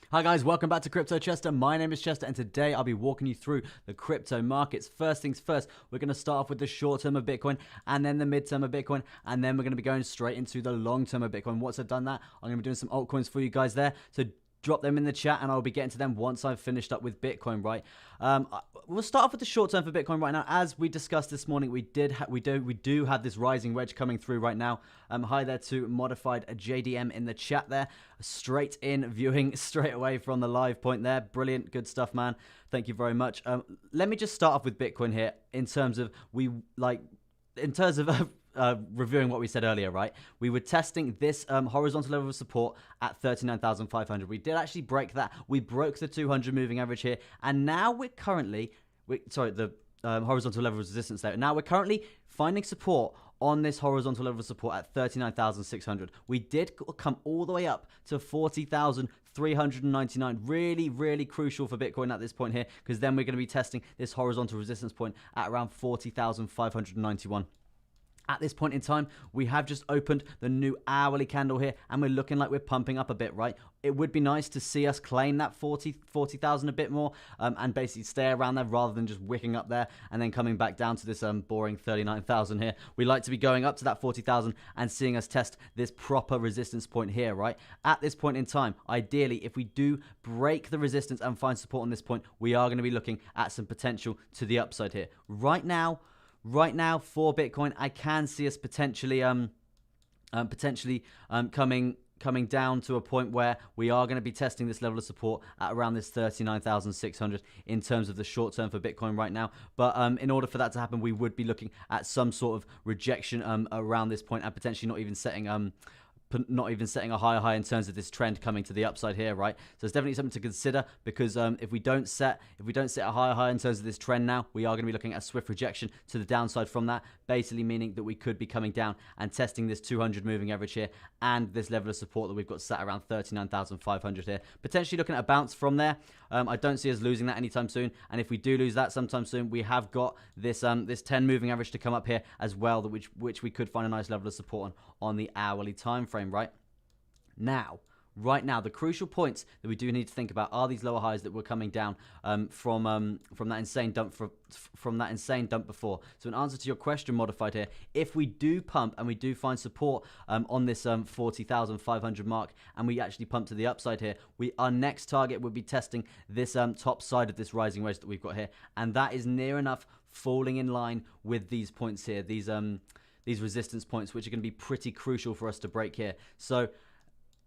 Hi guys, welcome back to Crypto Chester. My name is Chester and today I'll be walking you through the crypto markets. First things first, we're going to start off with the short term of Bitcoin and then the mid term of Bitcoin, and then we're going to be going straight into the long term of Bitcoin. Once I've done that, I'm going to be doing some altcoins for you guys there. So drop them in the chat and I'll be getting to them once I've finished up with Bitcoin, right? We'll start off with the short term for Bitcoin right now. As we discussed this morning, we do have this rising wedge coming through right now. Hi there to modified JDM in the chat there. Straight in viewing straight away from the live point there. Brilliant, good stuff, man. Thank you very much. Let me just start off with Bitcoin here in terms of reviewing what we said earlier, right? We were testing this horizontal level of support at 39,500. We did actually break that. We broke the 200 moving average here, and now we're currently, the horizontal level of resistance there. Now we're currently finding support on this horizontal level of support at 39,600. We did come all the way up to 40,399. Really, really crucial for Bitcoin at this point here, because then we're going to be testing this horizontal resistance point at around 40,591. At this point in time, we have just opened the new hourly candle here, and we're looking like we're pumping up a bit, right? It would be nice to see us claim that 40,000 a bit more and basically stay around there rather than just wicking up there and then coming back down to this boring 39,000 here. We like to be going up to that 40,000 and seeing us test this proper resistance point here, right? At this point in time, ideally, if we do break the resistance and find support on this point, we are going to be looking at some potential to the upside here. Right now for Bitcoin, I can see us potentially coming down to a point where we are going to be testing this level of support at around this 39,600 in terms of the short term for Bitcoin right now. But in order for that to happen, we would be looking at some sort of rejection around this point and potentially not even setting a higher high in terms of this trend coming to the upside here, right? So it's definitely something to consider, because if we don't set a higher high in terms of this trend now, we are going to be looking at a swift rejection to the downside from that, basically meaning that we could be coming down and testing this 200 moving average here and this level of support that we've got set around 39,500 here. Potentially looking at a bounce from there. I don't see us losing that anytime soon, and if we do lose that sometime soon, we have got this 10 moving average to come up here as well, which we could find a nice level of support on the hourly time frame, right? Right now, the crucial points that we do need to think about are these lower highs that were coming down from that insane dump before. So in answer to your question, modified here, if we do pump and we do find support on this 40,500 mark, and we actually pump to the upside here, our next target would be testing this top side of this rising wedge that we've got here, and that is near enough falling in line with these points here, these resistance points, which are going to be pretty crucial for us to break here. So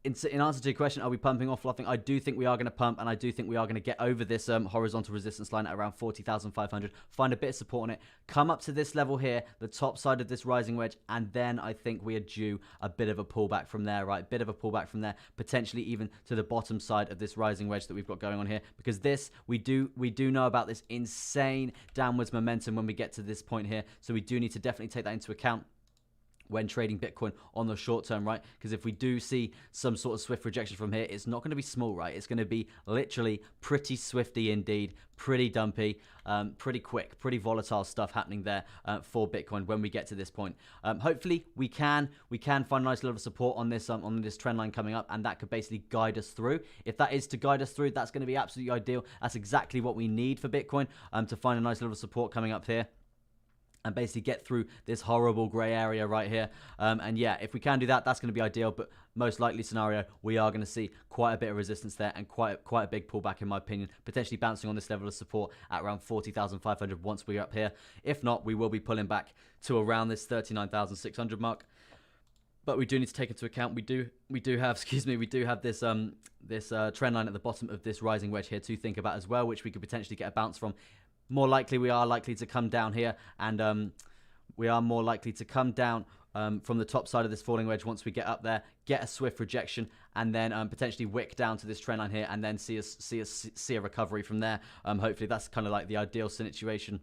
in answer to your question, are we pumping or fluffing? I do think we are going to pump, and I do think we are going to get over this horizontal resistance line at around 40,500, find a bit of support on it, come up to this level here, the top side of this rising wedge, and then I think we are due a bit of a pullback from there, right? Bit of a pullback from there, potentially even to the bottom side of this rising wedge that we've got going on here, because this, we do know about this insane downwards momentum when we get to this point here, so we do need to definitely take that into account when trading Bitcoin on the short term, right? Because if we do see some sort of swift rejection from here, it's not going to be small, right? It's going to be literally pretty swifty indeed, pretty dumpy, pretty quick, pretty volatile stuff happening there for Bitcoin when we get to this point. Hopefully we can find a nice level of support on this trend line coming up, and that could basically guide us through. If that is to guide us through, that's going to be absolutely ideal. That's exactly what we need for Bitcoin, to find a nice level of support coming up here and basically get through this horrible gray area right here. And yeah, if we can do that, that's going to be ideal. But most likely scenario, we are going to see quite a bit of resistance there and quite a big pullback, in my opinion, potentially bouncing on this level of support at around 40,500 once we're up here. If not, we will be pulling back to around this 39,600 mark. But we do need to take into account, we do have this trend line at the bottom of this rising wedge here to think about as well, which we could potentially get a bounce from. More likely, we are likely to come down here, and we are more likely to come down from the top side of this falling wedge once we get up there, get a swift rejection, and then potentially wick down to this trend line here, and then see a recovery from there. Hopefully, that's kind of like the ideal situation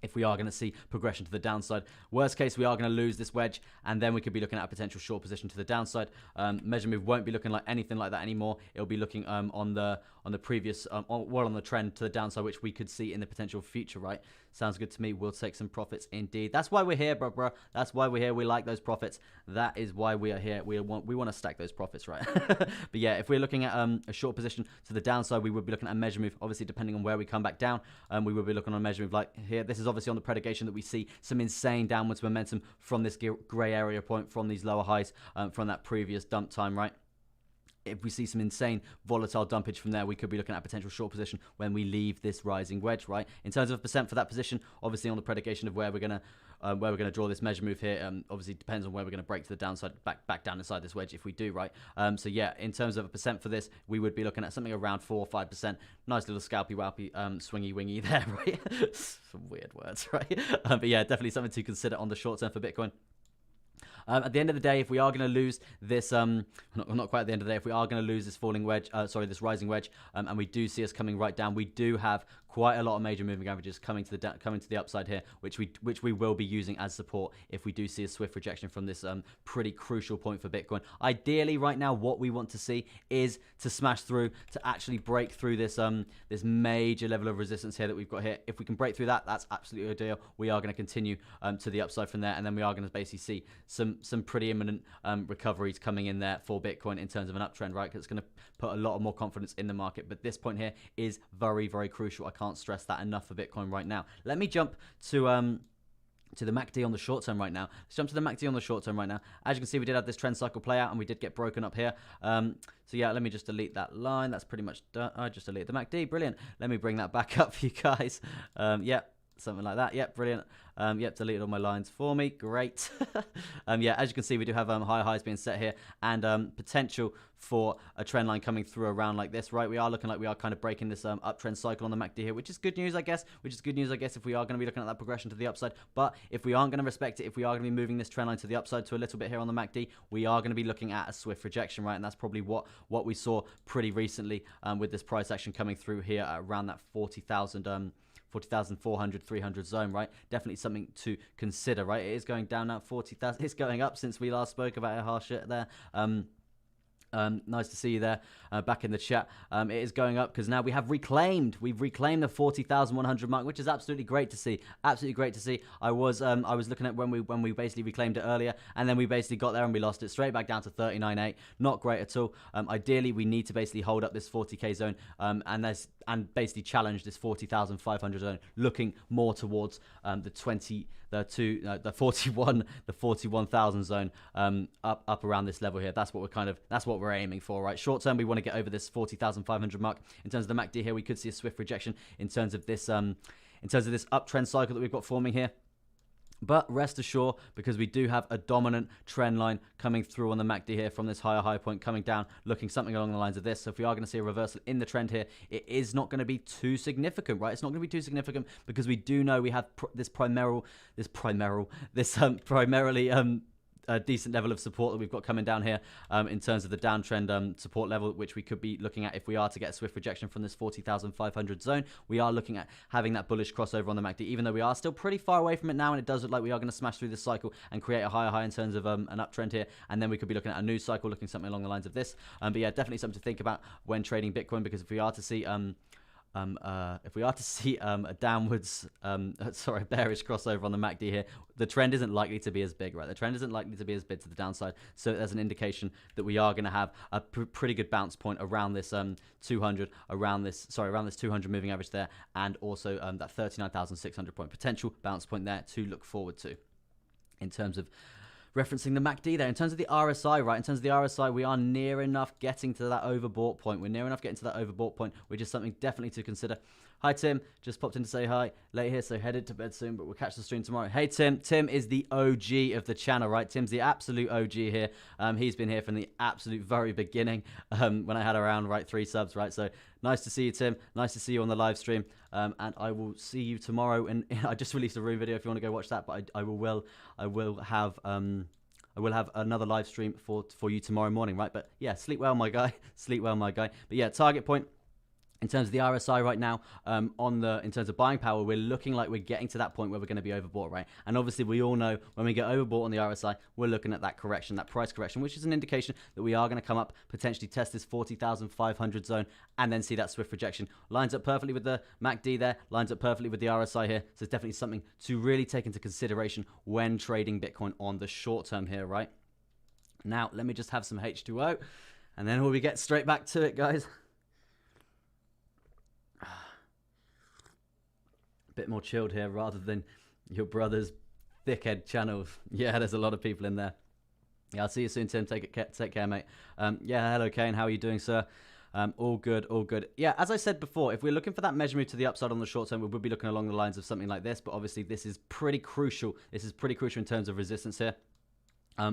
if we are going to see progression to the downside. Worst case, we are going to lose this wedge, and then we could be looking at a potential short position to the downside. Measure move won't be looking like anything like that anymore. It'll be looking on the previous on the trend to the downside, which we could see in the potential future, right? Sounds good to me. We'll take some profits indeed. That's why we're here, bro. That's why we're here. We like those profits. That is why we are here. We want to stack those profits, right? But yeah, if we're looking at a short position to the downside, we would be looking at a measure move. Obviously, depending on where we come back down, we will be looking on a measure move like here. This is obviously on the predication that we see some insane downwards momentum from this gray area point, from these lower highs, from that previous dump time, right? If we see some insane volatile dumpage from there, we could be looking at a potential short position when we leave this rising wedge, right? In terms of percent for that position, obviously on the predication of where we're gonna draw this measure move here, obviously depends on where we're gonna break to the downside, back down inside this wedge if we do, right? So yeah, in terms of a percent for this, we would be looking at something around 4 or 5%. Nice little scalpy walpy swingy wingy there, right? Some weird words, right? But yeah, definitely something to consider on the short term for Bitcoin. At the end of the day, if we are going to lose this, not quite at the end of the day, if we are going to lose this falling wedge, this rising wedge, and we do see us coming right down, we do have quite a lot of major moving averages coming to the upside here, which we will be using as support if we do see a swift rejection from this pretty crucial point for Bitcoin. Ideally, right now, what we want to see is to smash through, to actually break through this this major level of resistance here that we've got here. If we can break through that, that's absolutely ideal. We are going to continue to the upside from there, and then we are going to basically see some pretty imminent recoveries coming in there for Bitcoin in terms of an uptrend, right? Because it's going to put a lot more confidence in the market. But this point here is very, very crucial. I can't stress that enough for Bitcoin right now. Let me jump to the MACD on the short term right now. Let's jump to the MACD on the short term right now. As you can see, we did have this trend cycle play out, and we did get broken up here. So yeah, let me just delete that line. That's pretty much done. I just deleted the MACD. Brilliant. Let me bring that back up for you guys. Yep. Something like that. Yep, brilliant. Yep, deleted all my lines for me. Great. Yeah, as you can see, we do have higher highs being set here, and potential for a trend line coming through around like this, right? We are looking like we are kind of breaking this uptrend cycle on the MACD here, which is good news, I guess. If we are going to be looking at that progression to the upside. But if we aren't going to respect it, if we are going to be moving this trend line to the upside to a little bit here on the MACD, we are going to be looking at a swift rejection, right? And that's probably what we saw pretty recently with this price action coming through here at around that 40,400, 300 zone, right? Definitely something to consider, right? It is going down at 40,000. It's going up since we last spoke about our shit there. Nice to see you there back in the chat. It is going up because now we've reclaimed the 40,100 mark, which is absolutely great to see. Absolutely great to see. I was looking at when we basically reclaimed it earlier, and then we basically got there and we lost it straight back down to 39.8. Not great at all. Ideally, we need to basically hold up this 40k zone and basically challenge this 40,500 zone, looking more towards the 41,000 zone up around this level here. That's what we're aiming for, right? Short term, we want to get over this 40,500 mark. In terms of the MACD here, we could see a swift rejection in terms of this uptrend cycle that we've got forming here. But rest assured, because we do have a dominant trend line coming through on the MACD here from this high point coming down, looking something along the lines of this. So if we are going to see a reversal in the trend here, it is not going to be too significant, right? It's not going to be too significant because we do know we have this primarily a decent level of support that we've got coming down here in terms of the downtrend support level, which we could be looking at if we are to get a swift rejection from this 40,500 zone. We are looking at having that bullish crossover on the MACD, even though we are still pretty far away from it now, and it does look like we are going to smash through this cycle and create a higher high in terms of an uptrend here, and then we could be looking at a new cycle, looking something along the lines of this. But yeah, definitely something to think about when trading Bitcoin, because if we are to see a downwards, bearish crossover on the MACD here, the trend isn't likely to be as big, right? The trend isn't likely to be as big to the downside. So there's an indication that we are going to have a pretty good bounce point around this 200, around this 200 moving average there, and also that 39,600 point potential bounce point there to look forward to in terms of referencing the MACD there. In terms of the RSI, right? In terms of the RSI, we are near enough getting to that overbought point. Which is something definitely to consider. Hi, Tim. Just popped in to say hi. Late here, so headed to bed soon, but we'll catch the stream tomorrow. Hey, Tim. Tim is the OG of the channel, right? Tim's the absolute OG here. He's been here from the absolute very beginning when I had around, 3 subs, right? So nice to see you, Tim. Nice to see you on the live stream. And I will see you tomorrow. And I just released a room video if you want to go watch that, but I will have another live stream for you tomorrow morning, right? But yeah, sleep well, my guy. Sleep well, my guy. But yeah, target point In terms of the RSI right now, in terms of buying power, we're looking like we're getting to that point where we're going to be overbought, right? And obviously, we all know when we get overbought on the RSI, we're looking at that correction, that price correction, which is an indication that we are going to come up, potentially test this 40,500 zone, and then see that swift rejection. Lines up perfectly with the MACD there, lines up perfectly with the RSI here. So it's definitely something to really take into consideration when trading Bitcoin on the short term here, right? Now, let me just have some H2O, and then we'll get straight back to it, guys. Bit more chilled here rather than your brother's thickhead channel. Yeah, there's a lot of people in there. Yeah, I'll see you soon, Tim. Take care, mate. Yeah, hello, Kane. How are you doing, sir? All good, all good. Yeah, as I said before, if we're looking for that measure move to the upside on the short term, we would be looking along the lines of something like this. But obviously, this is pretty crucial. This is pretty crucial in terms of resistance here.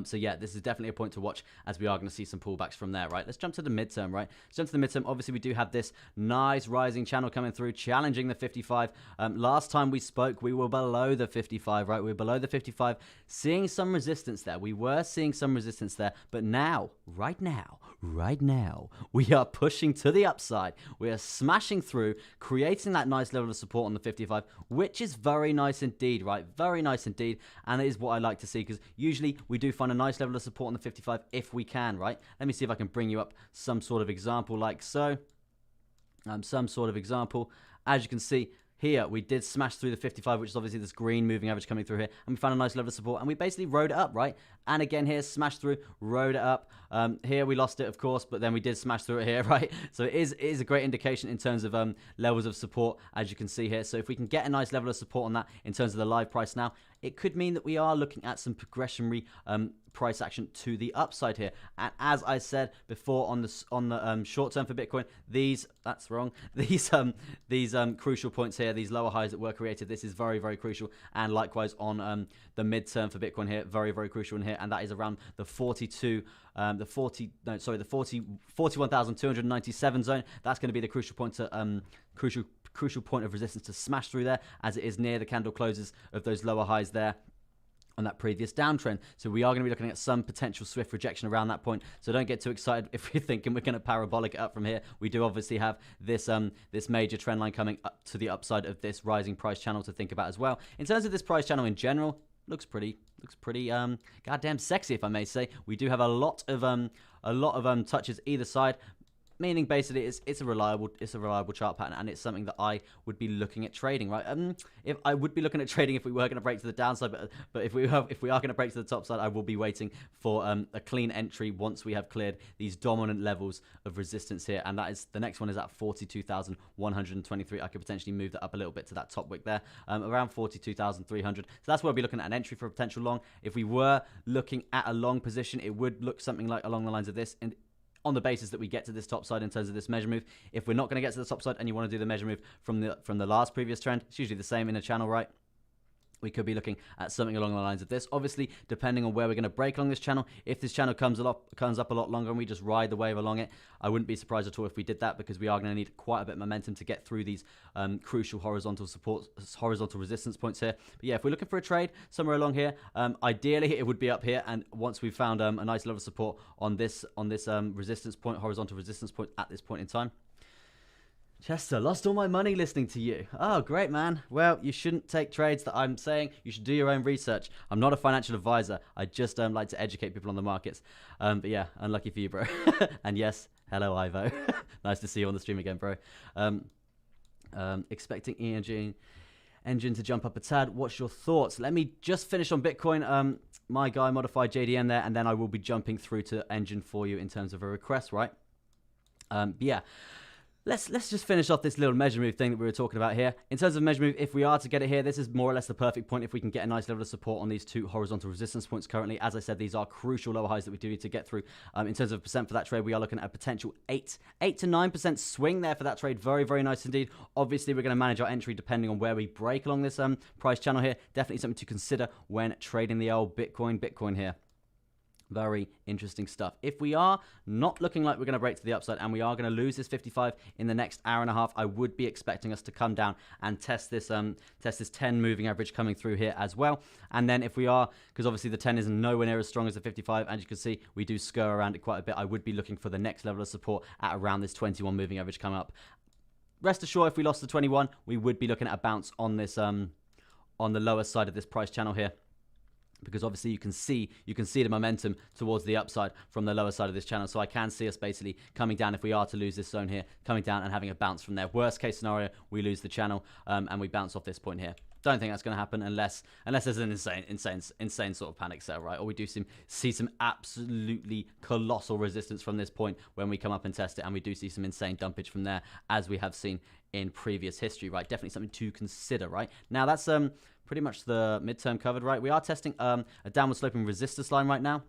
So yeah, this is definitely a point to watch as we are going to see some pullbacks from there, right? Let's jump to the midterm, right? Let's jump to the midterm. Obviously, we do have this nice rising channel coming through, challenging the 55. Last time we spoke, we were below the 55, right? We were below the 55, seeing some resistance there. We were seeing some resistance there, but now, right now, we are pushing to the upside. We are smashing through, creating that nice level of support on the 55, which is very nice indeed, right? Very nice indeed, and it is what I like to see, because usually we do find a nice level of support on the 55 if we can, right? Let me see if I can bring you up some sort of example like so. Some sort of example. As you can see, here, we did smash through the 55, which is obviously this green moving average coming through here. And we found a nice level of support. And we basically rode it up, right? And again here, smashed through, rode it up. Here, we lost it, of course. But then we did smash through it here, right? So it is a great indication in terms of levels of support, as you can see here. So if we can get a nice level of support on that in terms of the live price now, it could mean that we are looking at some progressionary price action to the upside here. And as I said before on the short term for Bitcoin, these crucial points here, these lower highs that were created, this is very, very crucial. And likewise on the midterm for Bitcoin here, very, very crucial in here, and that is around the 41,297 zone. That's going to be the crucial point to crucial point of resistance to smash through there, as it is near the candle closes of those lower highs there on that previous downtrend. So we are going to be looking at some potential swift rejection around that point. So don't get too excited if you're thinking we're going to parabolic it up from here. We do obviously have this this major trend line coming up to the upside of this rising price channel to think about as well. In terms of this price channel in general, looks pretty goddamn sexy, if I may say. We do have a lot of touches either side, meaning basically it's a reliable chart pattern, and it's something that I would be looking at trading, right? If I would be looking at trading if we were going to break to the downside, but if we are going to break to the top side, I will be waiting for a clean entry once we have cleared these dominant levels of resistance here, and that is the next one is at 42,123. I could potentially move that up a little bit to that top wick there, around 42,300. So that's where I'll be looking at an entry for a potential long. If we were looking at a long position, it would look something like along the lines of this, and on the basis that we get to this top side in terms of this measure move. If we're not going to get to the top side and you want to do the measure move from the last previous trend, it's usually the same in a channel, right? We could be looking at something along the lines of this. Obviously, depending on where we're going to break along this channel, if this channel comes up a lot longer and we just ride the wave along it, I wouldn't be surprised at all if we did that, because we are going to need quite a bit of momentum to get through these crucial horizontal resistance points here. But yeah, if we're looking for a trade somewhere along here, ideally it would be up here. And once we've found a nice level of support on this resistance point, horizontal resistance point at this point in time. Chester, lost all my money listening to you. Oh, great, man. Well, you shouldn't take trades that I'm saying. You should do your own research. I'm not a financial advisor. I just like to educate people on the markets. But yeah, unlucky for you, bro. And yes, hello, Ivo. Nice to see you on the stream again, bro. Expecting engine to jump up a tad. What's your thoughts? Let me just finish on Bitcoin. My guy modified JDM there, and then I will be jumping through to engine for you in terms of a request, right? But yeah. Let's just finish off this little measure move thing that we were talking about here. In terms of measure move, if we are to get it here, this is more or less the perfect point if we can get a nice level of support on these two horizontal resistance points currently. As I said, these are crucial lower highs that we do need to get through. In terms of percent for that trade, we are looking at a potential 8 to 9% swing there for that trade. Very, very nice indeed. Obviously, we're going to manage our entry depending on where we break along this price channel here. Definitely something to consider when trading the old Bitcoin here. Very interesting stuff. If we are not looking like we're going to break to the upside and we are going to lose this 55 in the next hour and a half, I would be expecting us to come down and test this 10 moving average coming through here as well. And then if we are, because obviously the 10 is nowhere near as strong as the 55, and you can see we do scur around it quite a bit, I would be looking for the next level of support at around this 21 moving average coming up. rest assured, if we lost the 21, we would be looking at a bounce on this on the lower side of this price channel here. Because obviously you can see the momentum towards the upside from the lower side of this channel. So I can see us basically coming down if we are to lose this zone here, coming down and having a bounce from there. Worst case scenario, we lose the channel and we bounce off this point here. Don't think that's going to happen unless there's an insane sort of panic sell, right? Or we do see some absolutely colossal resistance from this point when we come up and test it, and we do see some insane dumpage from there, as we have seen in previous history, right? Definitely something to consider, right? Now that's pretty much the midterm covered, right? We are testing a downward sloping resistance line right now.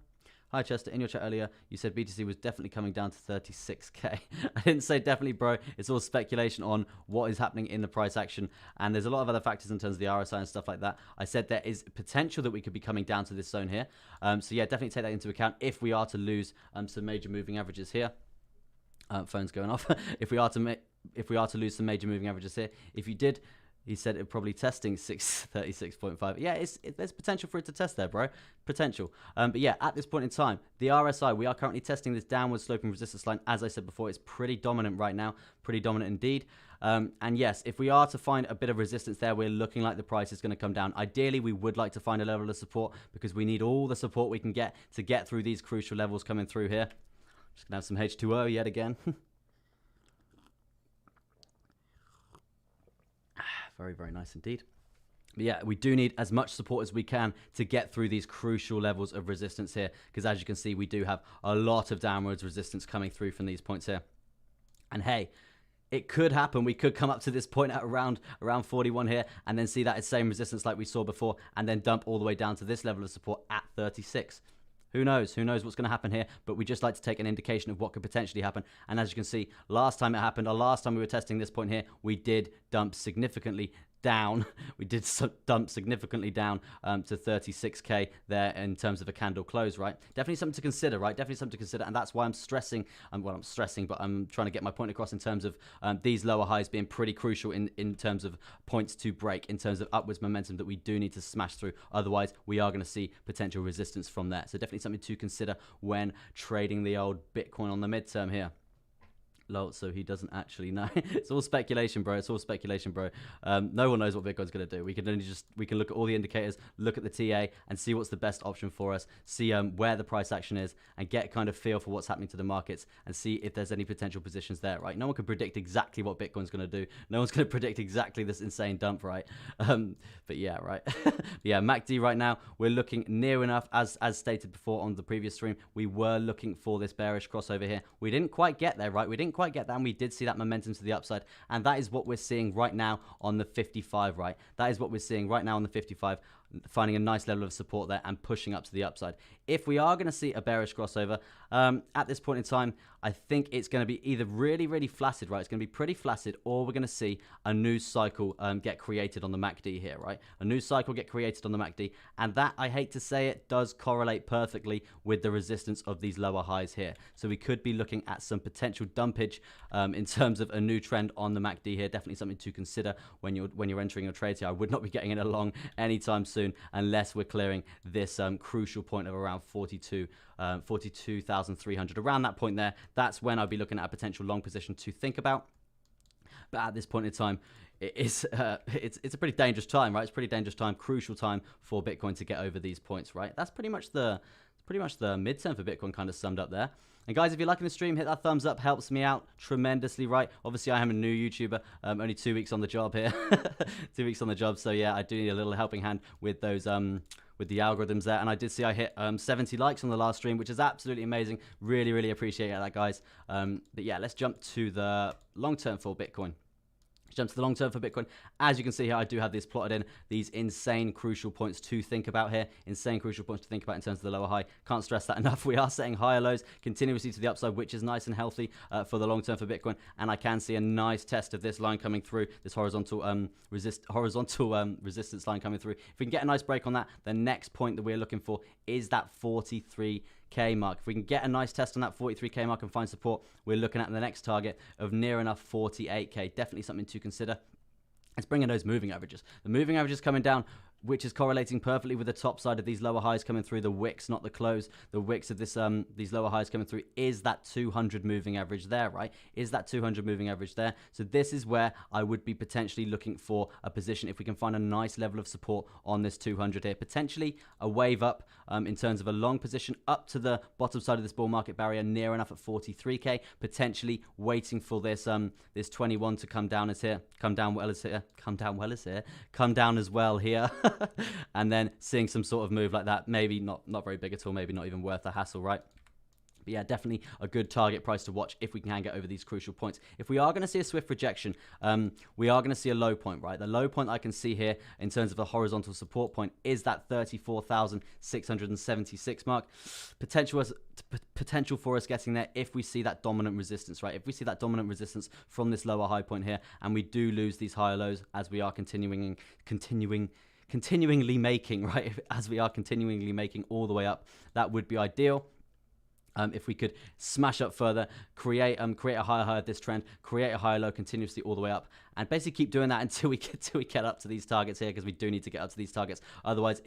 Hi, Chester. In your chat earlier, you said BTC was definitely coming down to 36K. I didn't say definitely, bro. It's all speculation on what is happening in the price action. And there's a lot of other factors in terms of the RSI and stuff like that. I said there is potential that we could be coming down to this zone here. So yeah, definitely take that into account if we are to lose some major moving averages here. Phone's going off. If we are to lose some major moving averages here. If you did... He said it probably testing 636.5. Yeah, there's potential for it to test there, bro. Potential. But yeah, at this point in time, the RSI, we are currently testing this downward sloping resistance line. As I said before, it's pretty dominant right now. Pretty dominant indeed. And yes, if we are to find a bit of resistance there, we're looking like the price is going to come down. Ideally, we would like to find a level of support because we need all the support we can get to get through these crucial levels coming through here. Just going to have some H2O yet again. Very, very nice indeed. But yeah, we do need as much support as we can to get through these crucial levels of resistance here. Because as you can see, we do have a lot of downwards resistance coming through from these points here. And hey, it could happen. We could come up to this point at around 41 here and then see that same resistance like we saw before and then dump all the way down to this level of support at 36. Who knows? Who knows what's going to happen here? But we just like to take an indication of what could potentially happen. And as you can see, last time it happened, or last time we were testing this point here, we did dump significantly down. We did dump significantly down to 36K there in terms of a candle close, right? Definitely something to consider, right? Definitely something to consider. And that's why I'm stressing, well, I'm stressing, but I'm trying to get my point across in terms of these lower highs being pretty crucial in terms of points to break, in terms of upwards momentum that we do need to smash through. Otherwise, we are going to see potential resistance from there. So definitely something to consider when trading the old Bitcoin on the midterm here. Lol, so he doesn't actually know. It's all speculation, bro. It's all speculation, bro. No one knows what Bitcoin's going to do. We can look at all the indicators, look at the TA, and see what's the best option for us. See where the price action is, and get kind of feel for what's happening to the markets, and see if there's any potential positions there, right? No one can predict exactly what Bitcoin's going to do. No one's going to predict exactly this insane dump, right? But yeah, right. Yeah, MACD right now, we're looking near enough, as stated before on the previous stream. We were looking for this bearish crossover here. We didn't quite get there, right? We didn't quite get that, and we did see that momentum to the upside, and that is what we're seeing right now on the 55, right? That is what we're seeing right now on the 55, finding a nice level of support there and pushing up to the upside. If we are going to see a bearish crossover, at this point in time, I think it's going to be either really, really flaccid, right? It's going to be pretty flaccid, or we're going to see a new cycle get created on the MACD here, right? A new cycle get created on the MACD, and that, I hate to say it, does correlate perfectly with the resistance of these lower highs here. So we could be looking at some potential dumpage in terms of a new trend on the MACD here. Definitely something to consider when you're entering your trades here. I would not be getting in along anytime soon unless we're clearing this crucial point of around 42,300. Around that point there, that's when I'll be looking at a potential long position to think about. But at this point in time, it's a pretty dangerous time, right? It's a pretty dangerous time, crucial time for Bitcoin to get over these points, right? That's pretty much the midterm for Bitcoin kind of summed up there. And guys, if you're liking the stream, hit that thumbs up. Helps me out tremendously, right? Obviously, I am a new YouTuber. Only 2 weeks on the job here. 2 weeks on the job. So yeah, I do need a little helping hand with those with the algorithms there. And I did see I hit 70 likes on the last stream, which is absolutely amazing. Really, really appreciate that, guys. But yeah, let's jump to the long term for Bitcoin. Jump to the long term for Bitcoin. As you can see here, I do have this plotted in, these insane crucial points to think about here. Insane crucial points to think about in terms of the lower high. Can't stress that enough. We are setting higher lows continuously to the upside, which is nice and healthy for the long term for Bitcoin. And I can see a nice test of this line coming through, this horizontal resistance line coming through. If we can get a nice break on that, the next point that we're looking for is that 43K mark. If we can get a nice test on that 43K mark and find support, we're looking at the next target of near enough 48K. Definitely something to consider. Let's bring in those moving averages. The moving averages coming down which is correlating perfectly with the top side of these lower highs coming through. The wicks, not the close. The wicks of this these lower highs coming through is that 200 moving average there, right? Is that 200 moving average there? So this is where I would be potentially looking for a position if we can find a nice level of support on this 200 here. Potentially a wave up in terms of a long position up to the bottom side of this bull market barrier, near enough at 43k. Potentially waiting for this this 21 to come down as here, come down well as here, come down well as here, come down as well here. And then seeing some sort of move like that, maybe not very big at all, maybe not even worth the hassle, right? But yeah, definitely a good target price to watch if we can get over these crucial points. If we are going to see a swift rejection, we are going to see a low point, right? The low point I can see here in terms of the horizontal support point is that 34,676 mark. Potential for us getting there if we see that dominant resistance, right? If we see that dominant resistance from this lower high point here, and we do lose these higher lows as we are continuingly making, right? As we are continuingly making all the way up, that would be ideal. If we could smash up further, create a higher high of this trend, create a higher low continuously all the way up, and basically keep doing that until we get up to these targets here, because we do need to get up to these targets. Otherwise,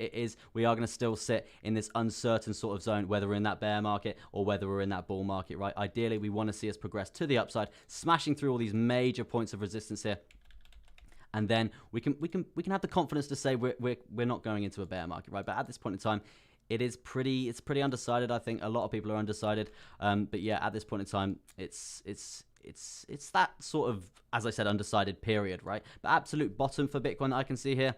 we are going to still sit in this uncertain sort of zone, whether we're in that bear market or whether we're in that bull market, right? Ideally, we want to see us progress to the upside, smashing through all these major points of resistance here. And then we can have the confidence to say we're not going into a bear market, right? But at this point in time, it's pretty undecided. I think a lot of people are undecided. But yeah, at this point in time, it's that sort of, as I said, undecided period, right? But absolute bottom for Bitcoin that I can see here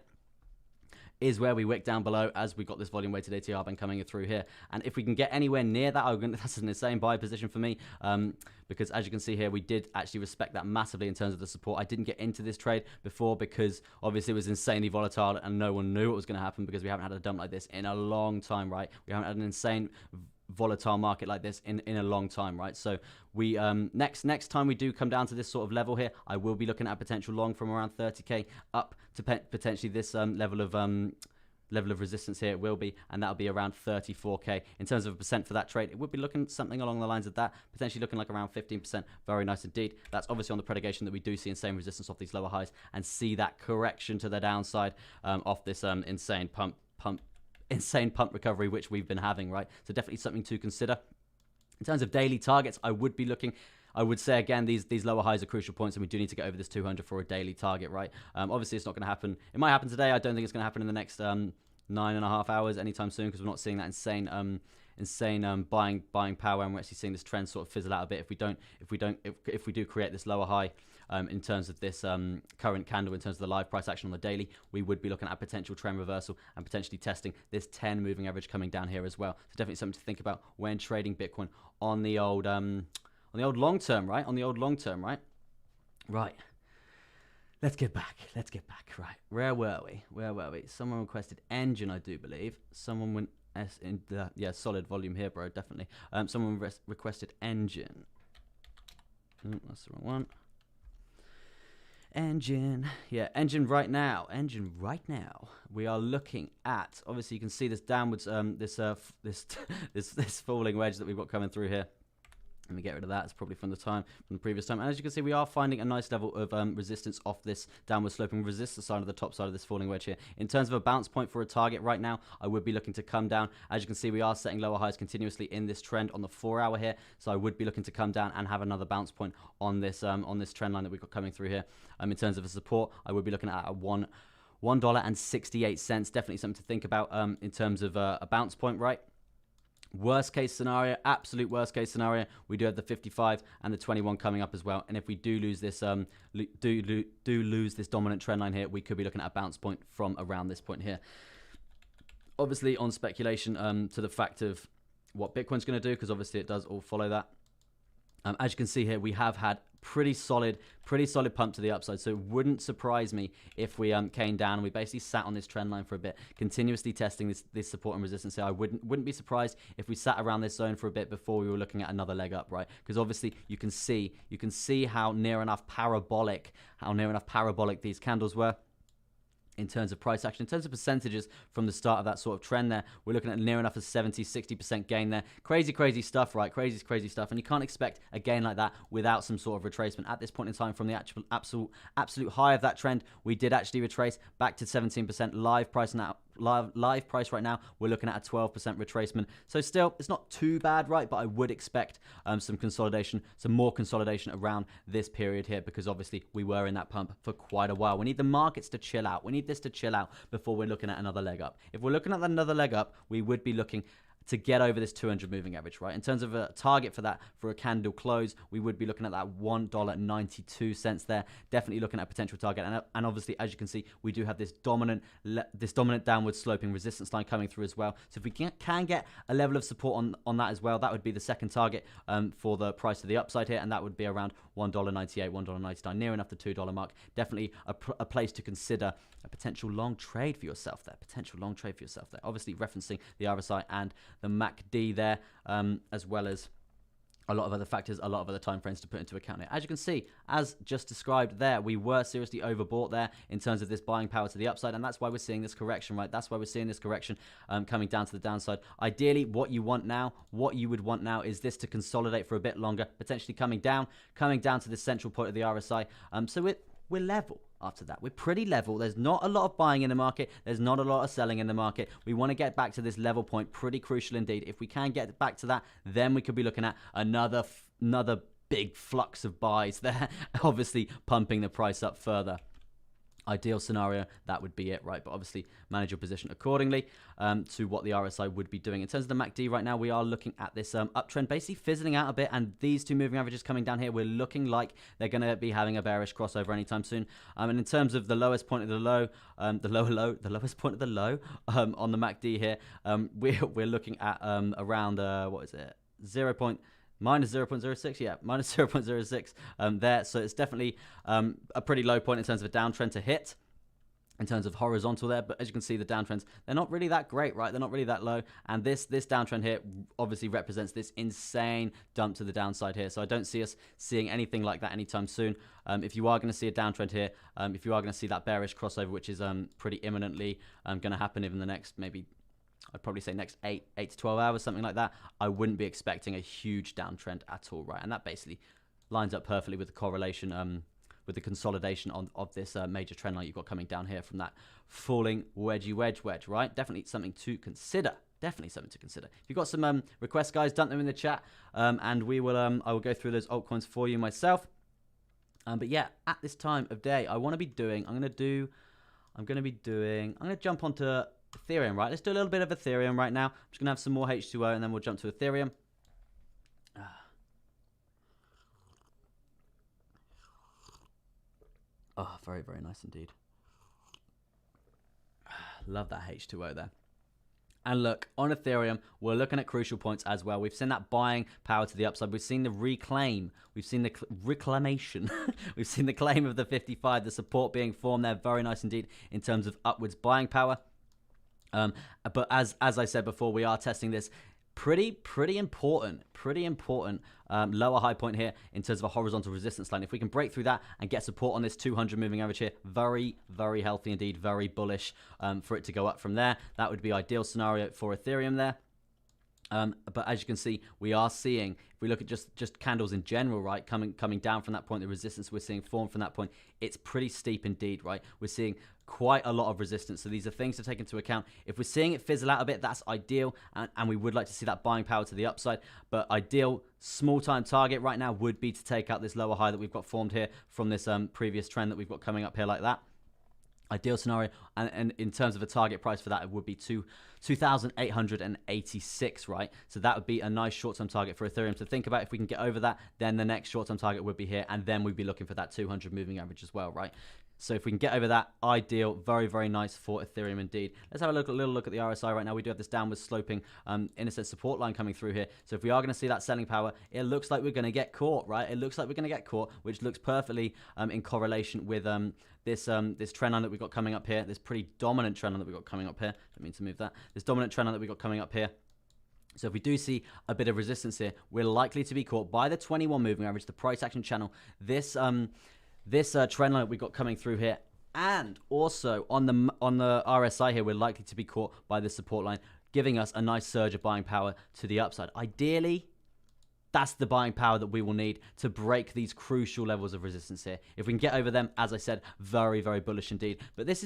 is where we wick down below as we got this volume weighted ATR band coming through here. And if we can get anywhere near that, that's an insane buy position for me, because as you can see here, we did actually respect that massively in terms of the support. I didn't get into this trade before because obviously it was insanely volatile and no one knew what was going to happen, because we haven't had a dump like this in a long time, right? We haven't had an insane volatile market like this in a long time, right? So we next time we do come down to this sort of level here, I will be looking at potential long from around 30k up to potentially this level of resistance here. It will be, and that'll be around 34k. In terms of a percent for that trade, it would be looking something along the lines of that, potentially looking like around 15%. Very nice indeed. That's obviously on the predication that we do see insane resistance off these lower highs and see that correction to the downside off this insane pump recovery which we've been having, right? So definitely something to consider. In terms of daily targets, I would say again, these lower highs are crucial points, and we do need to get over this 200 for a daily target, right? Obviously it's not going to happen. It might happen today. I don't think it's going to happen in the next 9.5 hours anytime soon, because we're not seeing that insane buying power, and we're actually seeing this trend sort of fizzle out a bit. If we do create this lower high in terms of this current candle, in terms of the live price action on the daily, we would be looking at a potential trend reversal and potentially testing this 10 moving average coming down here as well. So definitely something to think about when trading Bitcoin on the old long term, right? On the old long term, right? Right. Let's get back. Right. Where were we? Someone requested engine, I do believe. Someone went solid volume here, bro. Definitely. Someone requested engine. That's the wrong one. Engine. Yeah, engine right now. We are looking at, obviously you can see this downwards, this falling wedge that we've got coming through here. Let me get rid of that. It's probably from the previous time. And as you can see, we are finding a nice level of resistance off this downward sloping resistance side of the top side of this falling wedge here. In terms of a bounce point for a target right now, I would be looking to come down. As you can see, we are setting lower highs continuously in this trend on the 4 hour here. So I would be looking to come down and have another bounce point on this trend line that we've got coming through here. In terms of a support, I would be looking at a $1.68. Definitely something to think about in terms of a bounce point, right? Worst case scenario, absolute worst case scenario, we do have the 55 and the 21 coming up as well. And if we do lose this lose this dominant trend line here, we could be looking at a bounce point from around this point here. Obviously on speculation to the fact of what Bitcoin's going to do, because obviously it does all follow that. As you can see here, we have had pretty solid pump to the upside, so it wouldn't surprise me if we came down and we basically sat on this trend line for a bit, continuously testing this support and resistance here. I wouldn't be surprised if we sat around this zone for a bit before we were looking at another leg up, right? Because obviously you can see how near enough parabolic these candles were. in terms of price action. In terms of percentages from the start of that sort of trend there, we're looking at near enough a 70-60% gain there. Crazy stuff, right? Crazy stuff. And you can't expect a gain like that without some sort of retracement. At this point in time, from the actual absolute high of that trend, we did actually retrace back to 17% live price now. Live price right now, we're looking at a 12% retracement. So still, it's not too bad, right? But I would expect some consolidation, some more consolidation around this period here, because obviously we were in that pump for quite a while. We need the markets to chill out. We need this to chill out before we're looking at another leg up. If we're looking at another leg up, we would be looking to get over this 200 moving average, right? In terms of a target for that, for a candle close, we would be looking at that $1.92 there. Definitely looking at a potential target. And obviously, as you can see, we do have this dominant downward sloping resistance line coming through as well. So if we can get a level of support on that as well, that would be the second target for the price of the upside here. And that would be around $1.98, $1.99, near enough the $2 mark. Definitely a place to consider a potential long trade for yourself there. Obviously referencing the RSI and the MACD there, as well as a lot of other factors, a lot of other time frames to put into account here. As you can see, as just described there, we were seriously overbought there in terms of this buying power to the upside, and that's why we're seeing this correction, right? That's why we're seeing this correction coming down to the downside. Ideally, what you would want now is this to consolidate for a bit longer, potentially coming down to the central point of the RSI. So we're level. After that, we're pretty level. There's not a lot of buying in the market. There's not a lot of selling in the market. We want to get back to this level point. Pretty crucial indeed. If we can get back to that, then we could be looking at another big flux of buys there, obviously pumping the price up further. Ideal scenario, that would be it, right? But obviously manage your position accordingly to what the RSI would be doing. In terms of the MACD right now, we are looking at this uptrend basically fizzling out a bit, and these two moving averages coming down here, we're looking like they're going to be having a bearish crossover anytime soon. And in terms of the lowest point of the low, the lowest point of the low on the MACD here, we're looking at around, what is it, minus 0.06, yeah, minus 0.06 there. So it's definitely a pretty low point in terms of a downtrend to hit, in terms of horizontal there. But as you can see, the downtrends, they're not really that great, right? They're not really that low. And this downtrend here obviously represents this insane dump to the downside here. So I don't see us seeing anything like that anytime soon. If you are going to see a downtrend here, if you are going to see that bearish crossover, which is pretty imminently going to happen in the next maybe, I'd probably say next 8 to 12 hours, something like that, I wouldn't be expecting a huge downtrend at all, right? And that basically lines up perfectly with the correlation, with the consolidation of this major trend line you've got coming down here from that falling wedge, right? Definitely something to consider. If you've got some requests, guys, dump them in the chat, and I will go through those altcoins for you myself. But yeah, at this time of day, I'm going to jump onto Ethereum, right? Let's do a little bit of Ethereum right now. I'm just going to have some more H2O, and then we'll jump to Ethereum. Oh, very, very nice indeed. Love that H2O there. And look, on Ethereum, we're looking at crucial points as well. We've seen that buying power to the upside. We've seen the reclaim. We've seen the reclamation. We've seen the claim of the 55, the support being formed there. Very nice indeed in terms of upwards buying power. But as I said before, we are testing this pretty important lower high point here in terms of a horizontal resistance line. If we can break through that and get support on this 200 moving average here, very, very healthy indeed, very bullish for it to go up from there. That would be ideal scenario for Ethereum there. But as you can see, we are seeing, if we look at just candles in general, right, coming down from that point, the resistance we're seeing form from that point, it's pretty steep indeed, right? We're seeing quite a lot of resistance. So these are things to take into account. If we're seeing it fizzle out a bit, that's ideal, and we would like to see that buying power to the upside. But ideal small time target right now would be to take out this lower high that we've got formed here from this previous trend that we've got coming up here like that. Ideal scenario, and in terms of a target price for that, it would be 2,886, right? So that would be a nice short-term target for Ethereum to think about. If we can get over that, then the next short-term target would be here, and then we'd be looking for that 200 moving average as well, right? So if we can get over that, ideal, very, very nice for Ethereum indeed. Let's have a little look at the RSI right now. We do have this downward sloping, in a sense, support line coming through here. So if we are going to see that selling power, it looks like we're going to get caught, right? It looks like we're going to get caught, which looks perfectly in correlation with this trend line that we've got coming up here, this pretty dominant trend line that we've got coming up here. Don't mean to move that. This dominant trend line that we've got coming up here. So if we do see a bit of resistance here, we're likely to be caught by the 21 moving average, the price action channel. This trend line that we've got coming through here, And also on the RSI here, we're likely to be caught by the support line, giving us a nice surge of buying power to the upside. Ideally, that's the buying power that we will need to break these crucial levels of resistance here. If we can get over them, as I said, very, very bullish indeed. But this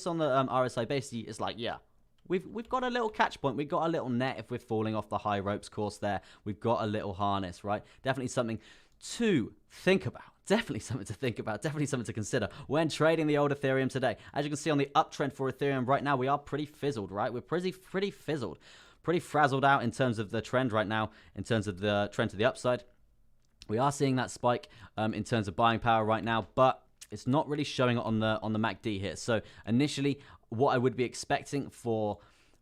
on the RSI basically is like, yeah, we've got a little catch point. We've got a little net if we're falling off the high ropes course there. We've got a little harness, right? Definitely something to think about. Definitely something to think about. Definitely something to consider when trading the old Ethereum today. As you can see on the uptrend for Ethereum right now, we are pretty fizzled, right? We're pretty fizzled. Pretty frazzled out in terms of the trend right now, in terms of the trend to the upside. We are seeing that spike in terms of buying power right now, but it's not really showing it on the MACD here. So initially, what I would be expecting for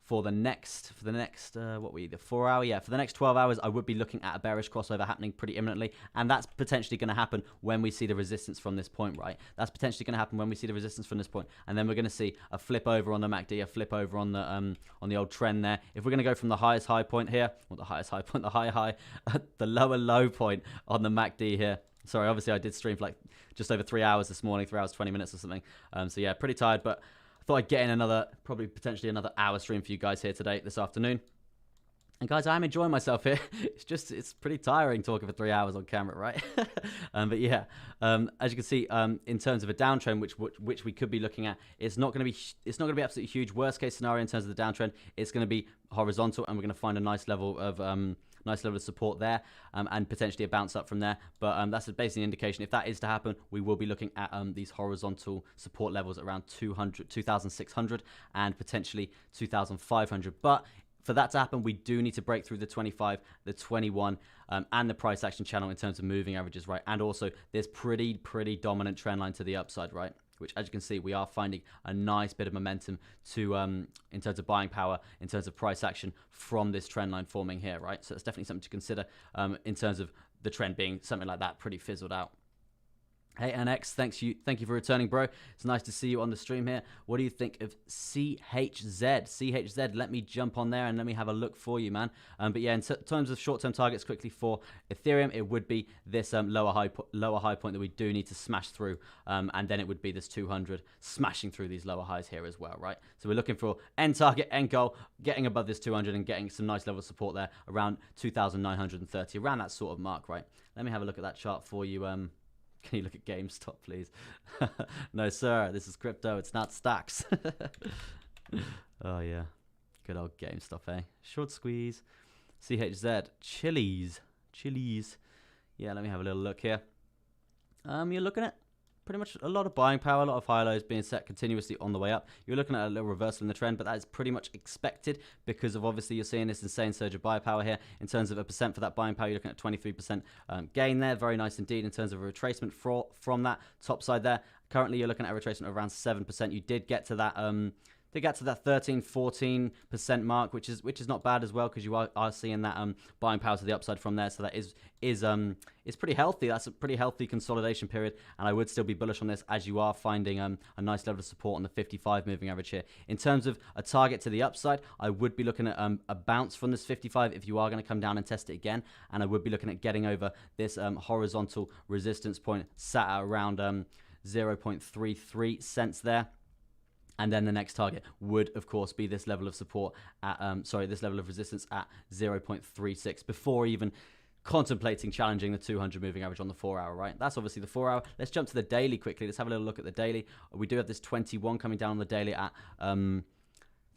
the next 4 hour, yeah, for the next 12 hours, I would be looking at a bearish crossover happening pretty imminently, and that's potentially going to happen when we see the resistance from this point, right? That's potentially going to happen when we see the resistance from this point, and then we're going to see a flip over on the MACD, a flip over on the old trend there. If we're going to go from the highest high point here, or the highest high point, the high, the lower low point on the MACD here. Sorry, obviously I did stream for like just over 3 hours this morning, 3 hours 20 minutes or something. So yeah, pretty tired, but thought I'd get in potentially another hour stream for you guys here today, this afternoon. And guys, I'm enjoying myself here. It's pretty tiring talking for 3 hours on camera, right? But yeah, as you can see, in terms of a downtrend, which we could be looking at, it's not going to be absolutely huge. Worst case scenario in terms of the downtrend, it's going to be horizontal, and we're going to find a nice level of support there, and potentially a bounce up from there. But that's basically an indication. If that is to happen, we will be looking at these horizontal support levels around 2,600 and potentially 2,500. But for that to happen, we do need to break through the 25, the 21, and the price action channel in terms of moving averages, right? And also, there's pretty dominant trend line to the upside, right? Which, as you can see, we are finding a nice bit of momentum to in terms of buying power, in terms of price action from this trend line forming here, right? So it's definitely something to consider in terms of the trend being something like that, pretty fizzled out. Hey, NX, thank you for returning, bro. It's nice to see you on the stream here. What do you think of CHZ? CHZ, let me jump on there and let me have a look for you, man. But yeah, in terms of short-term targets, quickly for Ethereum, it would be this lower high point that we do need to smash through, and then it would be this 200 smashing through these lower highs here as well, right? So we're looking for end target, end goal, getting above this 200 and getting some nice level of support there around 2,930, around that sort of mark, right? Let me have a look at that chart for you. Can you look at GameStop, please? No, sir. This is crypto. It's not stocks. Oh, yeah. Good old GameStop, eh? Short squeeze. CHZ. Chili's. Yeah, let me have a little look here. You're looking at pretty much a lot of buying power, a lot of high lows being set continuously on the way up. You're looking at a little reversal in the trend, but that is pretty much expected because of obviously you're seeing this insane surge of buy power here. In terms of a percent for that buying power, you're looking at 23% gain there. Very nice indeed in terms of a retracement from that top side there. Currently, you're looking at a retracement of around 7%. You did get to that 13-14% mark, which is not bad as well, because you are seeing that buying power to the upside from there. So that is pretty healthy. That's a pretty healthy consolidation period, and I would still be bullish on this as you are finding a nice level of support on the 55 moving average here. In terms of a target to the upside, I would be looking at a bounce from this 55 if you are going to come down and test it again, and I would be looking at getting over this horizontal resistance point sat at around 0.33 cents there. And then the next target would, of course, be this level of support at, this level of resistance at 0.36 before even contemplating challenging the 200 moving average on the 4 hour, right? That's obviously the 4 hour. Let's jump to the daily quickly. Let's have a little look at the daily. We do have this 21 coming down on the daily at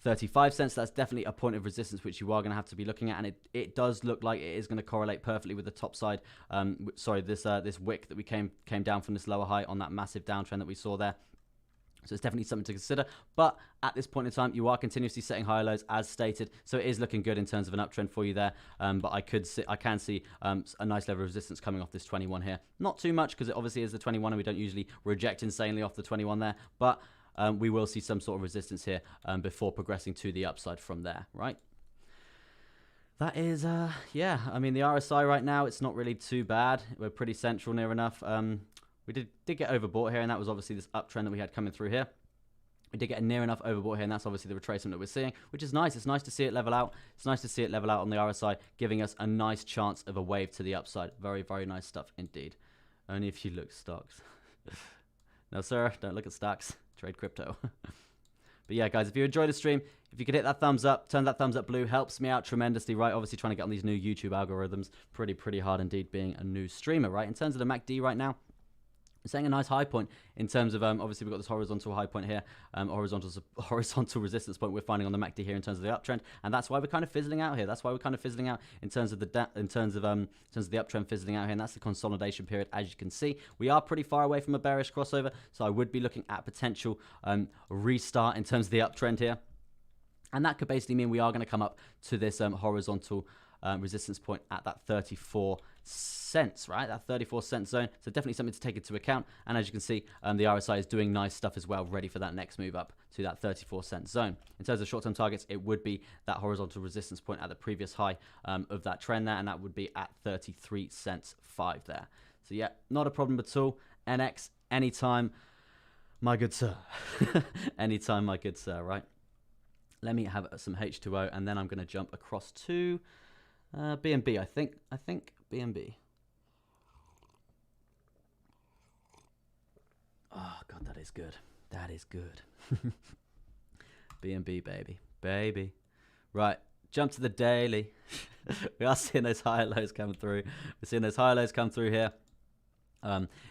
35 cents. That's definitely a point of resistance which you are going to have to be looking at, and it does look like it is going to correlate perfectly with the top side. This wick that we came down from this lower high on that massive downtrend that we saw there. So it's definitely something to consider. But at this point in time, you are continuously setting high lows as stated. So it is looking good in terms of an uptrend for you there. But I can see a nice level of resistance coming off this 21 here. Not too much because it obviously is the 21 and we don't usually reject insanely off the 21 there. But we will see some sort of resistance here before progressing to the upside from there, right? That is, yeah. I mean, the RSI right now, it's not really too bad. We're pretty central near enough. We did get overbought here, and that was obviously this uptrend that we had coming through here. We did get near enough overbought here, and that's obviously the retracement that we're seeing, which is nice. It's nice to see it level out. It's nice to see it level out on the RSI, giving us a nice chance of a wave to the upside. Very, very nice stuff indeed. Only if you look stocks. No, sir, don't look at stocks. Trade crypto. But yeah, guys, if you enjoyed the stream, if you could hit that thumbs up, turn that thumbs up blue, helps me out tremendously, right? Obviously, trying to get on these new YouTube algorithms, pretty hard indeed being a new streamer, right? In terms of the MACD right now, we're setting a nice high point in terms of, obviously, we've got this horizontal high point here, horizontal resistance point we're finding on the MACD here in terms of the uptrend, and that's why we're kind of fizzling out here. That's why we're kind of fizzling out in terms of the uptrend fizzling out here, and that's the consolidation period. As you can see, we are pretty far away from a bearish crossover, so I would be looking at potential restart in terms of the uptrend here, and that could basically mean we are going to come up to this horizontal resistance point at that 34 cents, right? That 34 cent zone. So definitely something to take into account. And as you can see, the RSI is doing nice stuff as well, ready for that next move up to that 34 cent zone. In terms of short-term targets, it would be that horizontal resistance point at the previous high of that trend there, and that would be at 33 cents 5 there. So yeah, not a problem at all. NX, anytime, my good sir. Anytime, my good sir, right? Let me have some H2O, and then I'm going to jump across to BNB, I think BNB. Oh, God, that is good. That is good. BNB, baby. Right, jump to the daily. We are seeing those high and lows come through. We're seeing those high and lows come through here.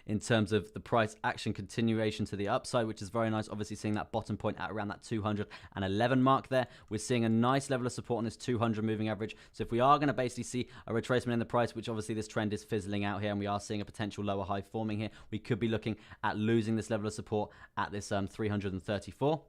In terms of the price action continuation to the upside, which is very nice. Obviously seeing that bottom point at around that 211 mark there. We're seeing a nice level of support on this 200 moving average. So if we are going to basically see a retracement in the price, which obviously this trend is fizzling out here, and we are seeing a potential lower high forming here, we could be looking at losing this level of support at this 334.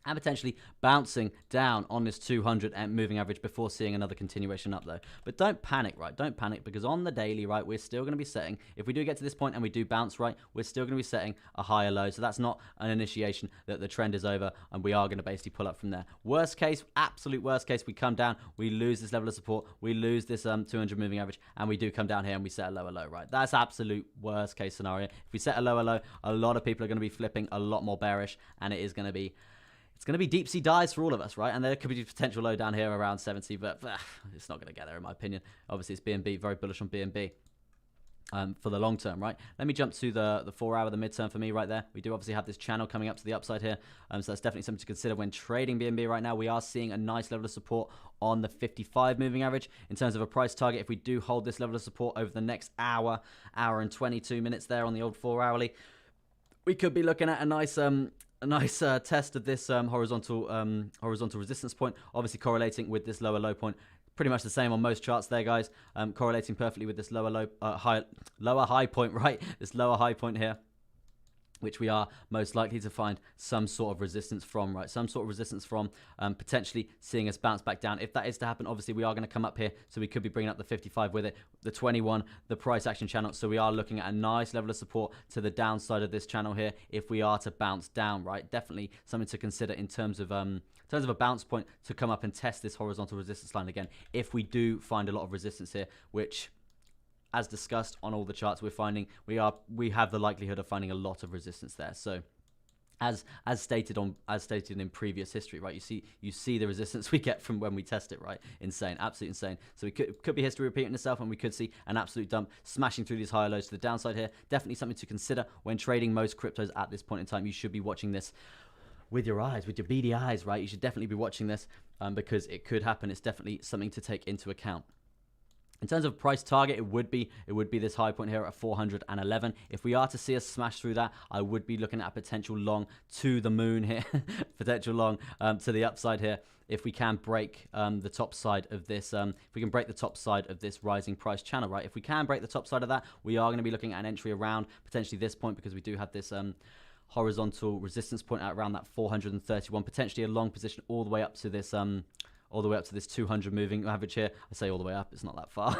And potentially bouncing down on this 200 moving average before seeing another continuation up though. But don't panic, right? Don't panic, because on the daily, right, we're still going to be setting, if we do get to this point and we do bounce, right, we're still going to be setting a higher low. So that's not an initiation that the trend is over, and we are going to basically pull up from there. Worst case, absolute worst case, we come down, we lose this level of support, we lose this 200 moving average, and we do come down here and we set a lower low, right? That's absolute worst case scenario. If we set a lower low, a lot of people are going to be flipping a lot more bearish, and it is going to be deep sea dives for all of us, right? And there could be potential low down here around 70, but it's not going to get there in my opinion. Obviously, it's BNB, very bullish on BNB for the long term, right? Let me jump to the 4 hour, the midterm for me right there. We do obviously have this channel coming up to the upside here, so that's definitely something to consider when trading BNB right now. We are seeing a nice level of support on the 55 moving average. In terms of a price target, if we do hold this level of support over the next hour and 22 minutes there on the old 4 hourly, we could be looking at a nice test of this horizontal resistance point, obviously correlating with this lower low point. Pretty much the same on most charts there, guys. Correlating perfectly with this lower high point, right? This lower high point here, which we are most likely to find some sort of resistance from, right? Some sort of resistance from, potentially seeing us bounce back down. If that is to happen, obviously we are going to come up here, so we could be bringing up the 55 with it, the 21, the price action channel. So we are looking at a nice level of support to the downside of this channel here if we are to bounce down, right? Definitely something to consider in terms of a bounce point to come up and test this horizontal resistance line again. If we do find a lot of resistance here, which, as discussed on all the charts, we're finding we have the likelihood of finding a lot of resistance there. So as stated in previous history, right? You see the resistance we get from when we test it, right? Insane, absolutely insane. So it could be history repeating itself, and we could see an absolute dump smashing through these higher lows to the downside here. Definitely something to consider when trading most cryptos at this point in time. You should be watching this with your eyes, with your beady eyes, right? You should definitely be watching this because it could happen. It's definitely something to take into account. In terms of price target, it would be this high point here at 411. If we are to see us smash through that, I would be looking at a potential long to the moon here, potential long to the upside here. If we can break the top side of this, if we can break the top side of this rising price channel, right? If we can break the top side of that, we are going to be looking at an entry around potentially this point, because we do have this horizontal resistance point at around that 431, potentially a long position all the way up to this 200 moving average here. I say all the way up, it's not that far.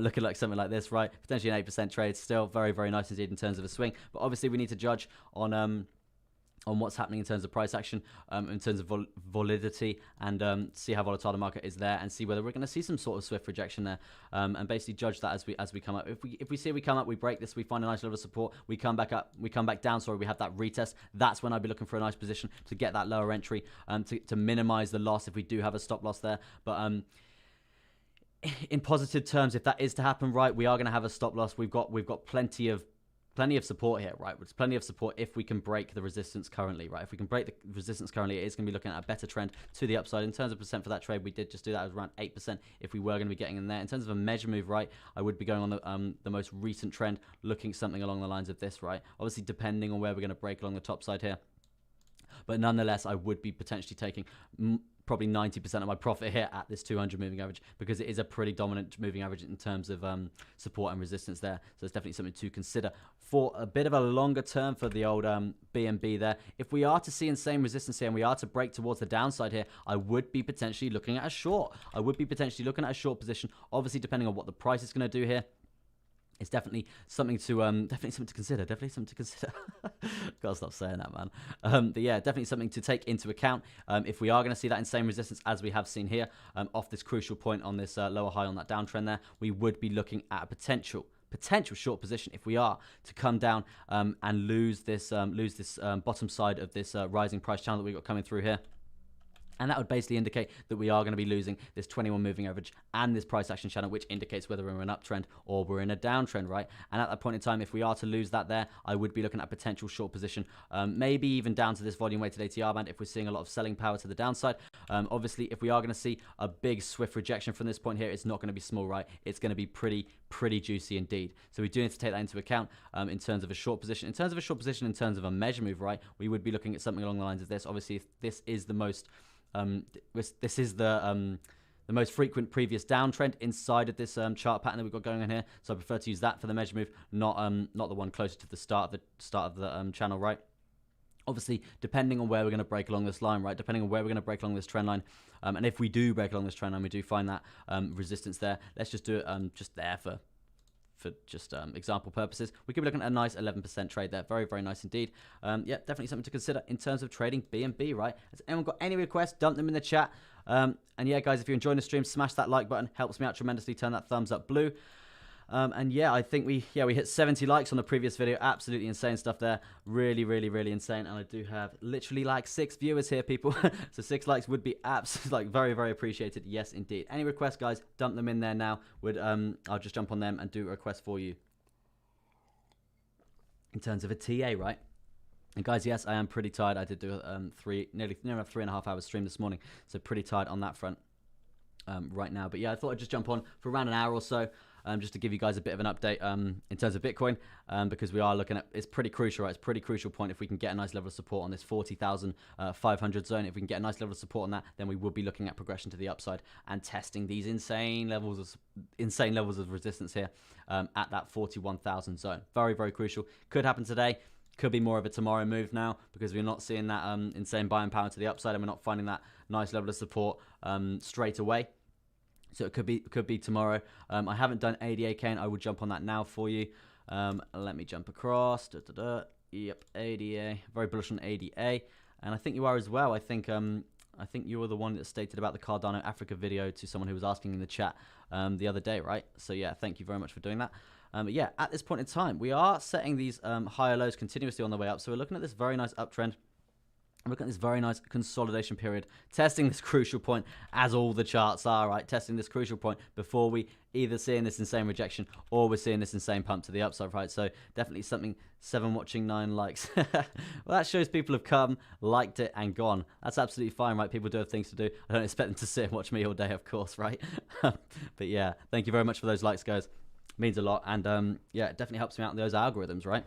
Looking like something like this, right? Potentially an 8% trade, still very, very nice indeed in terms of a swing. But obviously we need to judge on what's happening in terms of price action, in terms of volatility, and see how volatile the market is there, and see whether we're going to see some sort of swift rejection there, and basically judge that as we come up. If we see we come up, we break this, we find a nice level of support, we come back up, we come back down, sorry, we have that retest. That's when I'd be looking for a nice position to get that lower entry, to minimize the loss if we do have a stop loss there. But in positive terms, if that is to happen, right, we are going to have a stop loss. We've got plenty of plenty of support here, right? There's plenty of support if we can break the resistance currently, right? If we can break the resistance currently, it is going to be looking at a better trend to the upside. In terms of percent for that trade, we did just do that. It was around 8% if we were going to be getting in there. In terms of a measure move, right, I would be going on the most recent trend, looking something along the lines of this, right? Obviously, depending on where we're going to break along the top side here. But nonetheless, I would be potentially taking probably 90% of my profit here at this 200 moving average, because it is a pretty dominant moving average in terms of support and resistance there. So it's definitely something to consider for a bit of a longer term for the old BNB there. If we are to see insane resistance here and we are to break towards the downside here, I would be potentially looking at a short. I would be potentially looking at a short position, obviously depending on what the price is going to do here. It's definitely something to consider. Definitely something to consider. Gotta stop saying that, man. But yeah, definitely something to take into account. If we are going to see that insane resistance, as we have seen here, off this crucial point on this lower high on that downtrend there, we would be looking at a potential short position if we are to come down and lose this bottom side of this rising price channel that we got coming through here. And that would basically indicate that we are going to be losing this 21 moving average and this price action channel, which indicates whether we're in an uptrend or we're in a downtrend, right? And at that point in time, if we are to lose that there, I would be looking at a potential short position, maybe even down to this volume weighted ATR band if we're seeing a lot of selling power to the downside. Obviously, if we are going to see a big swift rejection from this point here, it's not going to be small, right? It's going to be pretty juicy indeed. So we do need to take that into account in terms of a short position. In terms of a short position, in terms of a measure move, right, we would be looking at something along the lines of this. Obviously, if this is the most this is the most frequent previous downtrend inside of this chart pattern that we've got going on here. So I prefer to use that for the measure move, not the one closer to the start of the channel, right? Obviously, depending on where we're going to break along this line, right? Depending on where we're going to break along this trend line, and if we do break along this trend line, we do find that resistance there. Let's just do it just there for just example purposes. We could be looking at a nice 11% trade there. Very, very nice indeed. Yeah, definitely something to consider in terms of trading BNB, right? Has anyone got any requests? Dump them in the chat. And yeah, guys, if you're enjoying the stream, smash that like button. Helps me out tremendously. Turn that thumbs up blue. And yeah, I think we hit 70 likes on the previous video. Absolutely insane stuff there. Really, really, really insane. And I do have literally like 6 viewers here, people. So 6 likes would be absolutely like very, very appreciated. Yes, indeed. Any requests, guys, dump them in there now. I'll just jump on them and do a request for you. In terms of a TA, right? And guys, yes, I am pretty tired. I did do nearly 3.5 hours stream this morning. So pretty tired on that front right now. But yeah, I thought I'd just jump on for around an hour or so. Just to give you guys a bit of an update in terms of Bitcoin, because we are looking at, it's pretty crucial, right? It's a pretty crucial point. If we can get a nice level of support on this 40,500 zone, if we can get a nice level of support on that, then we will be looking at progression to the upside and testing these insane levels of resistance here at that 41,000 zone. Very, very crucial. Could happen today. Could be more of a tomorrow move now, because we're not seeing that insane buying power to the upside, and we're not finding that nice level of support straight away. So it could be tomorrow. I haven't done ADA Kane. I will jump on that now for you. Let me jump across. Yep, ADA. Very bullish on ADA, and I think you are as well. I think you were the one that stated about the Cardano Africa video to someone who was asking in the chat the other day, right? So yeah, thank you very much for doing that. But yeah, at this point in time, we are setting these higher lows continuously on the way up. So we're looking at this very nice uptrend. Look at this very nice consolidation period, testing this crucial point, as all the charts are, right? Testing this crucial point before we either seeing this insane rejection or we're seeing this insane pump to the upside, right? So definitely something. 7 watching, 9 likes. Well, that shows people have come, liked it, and gone. That's absolutely fine, right? People do have things to do. I don't expect them to sit and watch me all day, of course, right? But yeah, thank you very much for those likes, guys. Means a lot, and yeah, it definitely helps me out in those algorithms, right?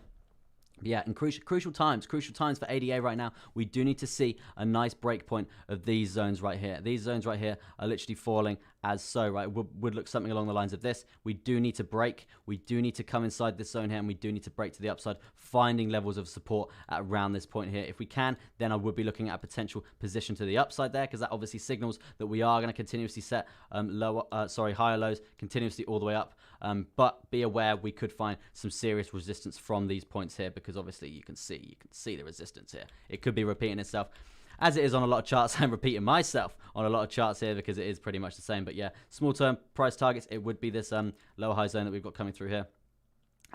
Yeah, and crucial times for ADA right now. We do need to see a nice break point of these zones right here. These zones right here are literally falling as so, right? Would look something along the lines of this. We do need to break. We do need to come inside this zone here, and we do need to break to the upside, finding levels of support at around this point here. If we can, then I would be looking at a potential position to the upside there, because that obviously signals that we are going to continuously set higher lows continuously all the way up. But be aware, we could find some serious resistance from these points here, because obviously you can see the resistance here. It could be repeating itself, as it is on a lot of charts. I'm repeating myself on a lot of charts here because it is pretty much the same. But yeah, small term price targets, it would be this lower high zone that we've got coming through here.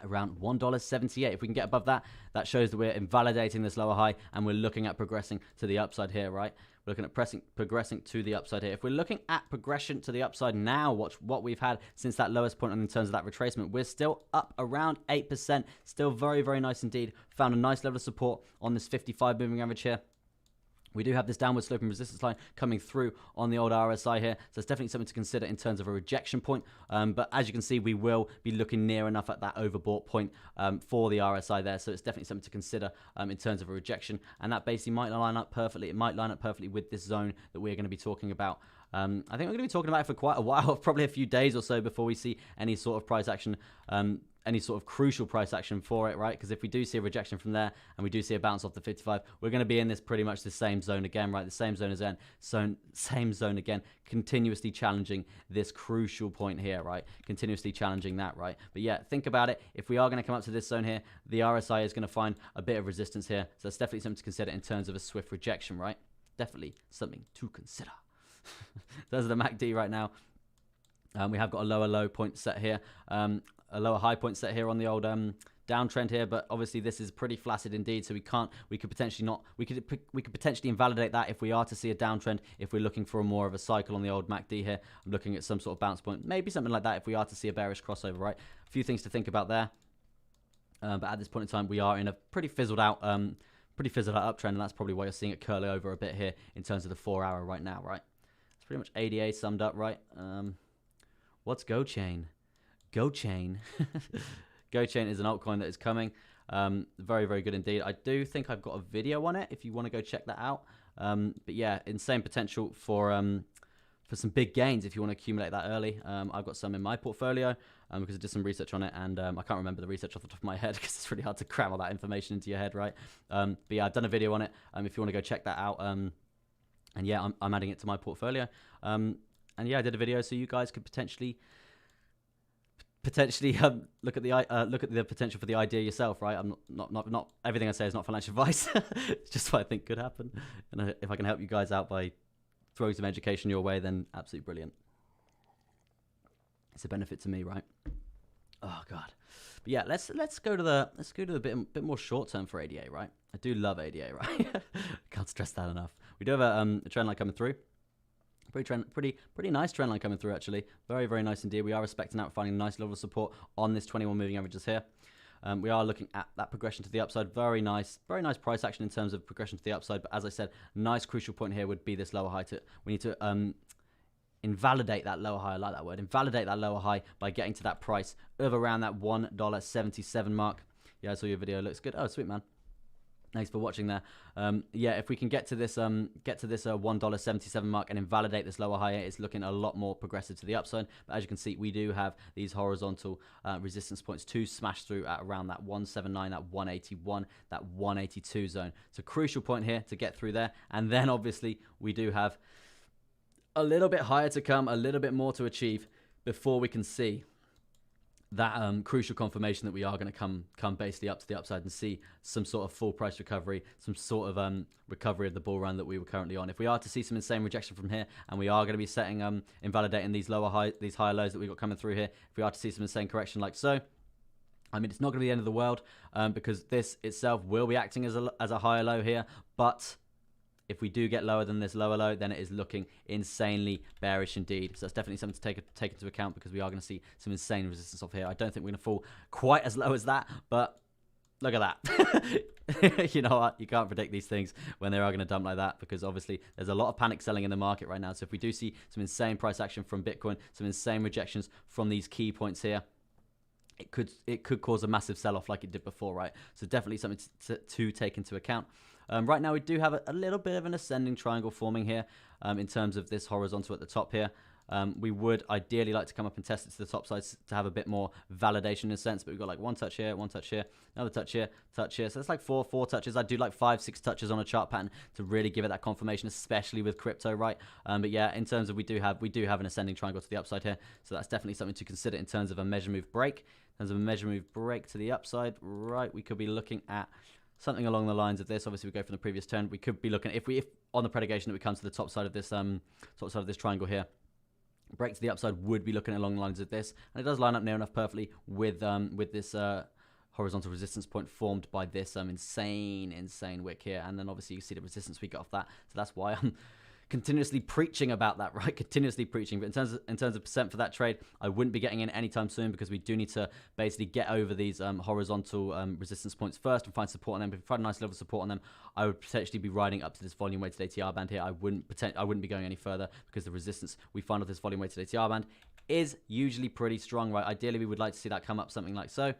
around $1.78. If we can get above that, that shows that we're invalidating this lower high and we're looking at progressing to the upside here, right? We're looking at progressing to the upside here. If we're looking at progression to the upside now, watch what we've had since that lowest point in terms of that retracement. We're still up around 8%. Still very, very nice indeed. Found a nice level of support on this 55 moving average here. We do have this downward sloping resistance line coming through on the old RSI here. So it's definitely something to consider in terms of a rejection point. But as you can see, we will be looking near enough at that overbought point for the RSI there. So it's definitely something to consider in terms of a rejection. And that basically might line up perfectly. It might line up perfectly with this zone that we're going to be talking about. I think we're going to be talking about it for quite a while, probably a few days or so before we see any sort of price action, any sort of crucial price action for it, right? Because if we do see a rejection from there and we do see a bounce off the 55, we're going to be in this pretty much the same zone again, right? The same zone as same zone again, continuously challenging this crucial point here, right? Continuously challenging that, right? But yeah, think about it. If we are going to come up to this zone here, the RSI is going to find a bit of resistance here. So that's definitely something to consider in terms of a swift rejection, right? Definitely something to consider. Those are the MACD right now. We have got a lower low point set here, a lower high point set here on the old downtrend here, but obviously this is pretty flaccid indeed, so we could potentially invalidate that if we are to see a downtrend, if we're looking for more of a cycle on the old MACD here. I'm looking at some sort of bounce point, maybe something like that if we are to see a bearish crossover, right? A few things to think about there. But at this point in time, we are in a pretty fizzled out uptrend, and that's probably why you're seeing it curl over a bit here in terms of the 4 hour right now, right? It's pretty much ADA summed up, right? What's GoChain? GoChain. GoChain is an altcoin that is coming. Very, very good indeed. I do think I've got a video on it if you want to go check that out. But yeah, insane potential for some big gains if you want to accumulate that early. I've got some in my portfolio because I did some research on it, and I can't remember the research off the top of my head because it's really hard to cram all that information into your head, right? But yeah, I've done a video on it if you want to go check that out. And yeah, I'm adding it to my portfolio. And yeah, I did a video so you guys could potentially look at the potential for the idea yourself, right? I'm not everything I say is not financial advice. It's just what I think could happen, and if I can help you guys out by throwing some education your way, then absolutely brilliant. It's a benefit to me, right? Oh god. But yeah, let's go to the bit more short term for ADA, right? I do love ADA, right? Can't stress that enough. We do have a trend line coming through. Pretty nice trend line coming through, actually. Very, very nice indeed. We are respecting out, finding a nice level of support on this 21 moving averages here. We are looking at that progression to the upside. Very nice price action in terms of progression to the upside. But as I said, nice crucial point here would be this lower high. We need to invalidate that lower high. I like that word. Invalidate that lower high by getting to that price of around that $1.77 mark. Yeah, I saw your video. Looks good. Oh, sweet, man. Thanks for watching there. Yeah, if we can get to this $1.77 mark and invalidate this lower high, it's looking a lot more progressive to the upside. But as you can see, we do have these horizontal resistance points to smash through at around that 179, that 181, that 182 zone. It's a crucial point here to get through there. And then obviously we do have a little bit higher to come, a little bit more to achieve before we can see that crucial confirmation that we are going to come basically up to the upside and see some sort of full price recovery, some sort of recovery of the bull run that we were currently on. If we are to see some insane rejection from here, and we are going to be setting invalidating these higher lows that we got coming through here, if we are to see some insane correction like so, I mean, it's not going to be the end of the world because this itself will be acting as a higher low here, but if we do get lower than this lower low, then it is looking insanely bearish indeed. So that's definitely something to take into account because we are going to see some insane resistance off here. I don't think we're going to fall quite as low as that, but look at that. You know what? You can't predict these things when they are going to dump like that because obviously there's a lot of panic selling in the market right now. So if we do see some insane price action from Bitcoin, some insane rejections from these key points here, it could cause a massive sell-off like it did before, right? So definitely something to take into account. Right now, we do have a little bit of an ascending triangle forming here in terms of this horizontal at the top here. We would ideally like to come up and test it to the top side to have a bit more validation in a sense, but we've got like one touch here, another touch here. So it's like four touches. I do like 5-6 touches on a chart pattern to really give it that confirmation, especially with crypto, right? But yeah, in terms of we do have an ascending triangle to the upside here, so that's definitely something to consider in terms of a measure move break. In terms of a measure move break to the upside, right? We could be looking at something along the lines of this. Obviously, we go from the previous trend. We could be looking if on the predication that we come to the top side of this triangle here. break to the upside would be looking along the lines of this, and it does line up near enough perfectly with this horizontal resistance point formed by this insane wick here. And then obviously you see the resistance we got off that, so that's why I'm continuously preaching about that, right? Continuously preaching. But in terms of percent for that trade, I wouldn't be getting in anytime soon, because we do need to basically get over these horizontal resistance points first and find support on them. If we find a nice level of support on them, I would potentially be riding up to this volume weighted ATR band here. I wouldn't be going any further, because the resistance we find off this volume weighted ATR band is usually pretty strong, right? Ideally, we would like to see that come up something like so.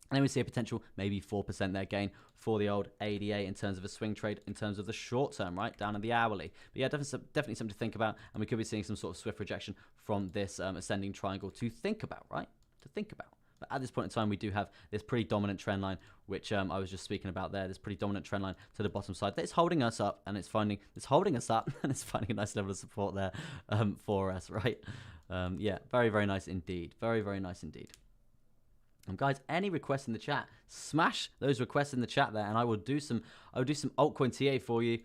And then we see a potential maybe 4% there gain for the old ADA in terms of a swing trade in terms of the short term, right, down in the hourly. But yeah, definitely something to think about, and we could be seeing some sort of swift rejection from this ascending triangle to think about, right? To think about. But at this point in time, we do have this pretty dominant trend line, which I was just speaking about there. This pretty dominant trend line to the bottom side that's holding us up, and it's holding us up, and it's finding a nice level of support there for us, right? Yeah, very, very nice indeed. Very, very nice indeed. Guys, any requests in the chat, smash those requests in the chat there, and I will do some altcoin TA for you.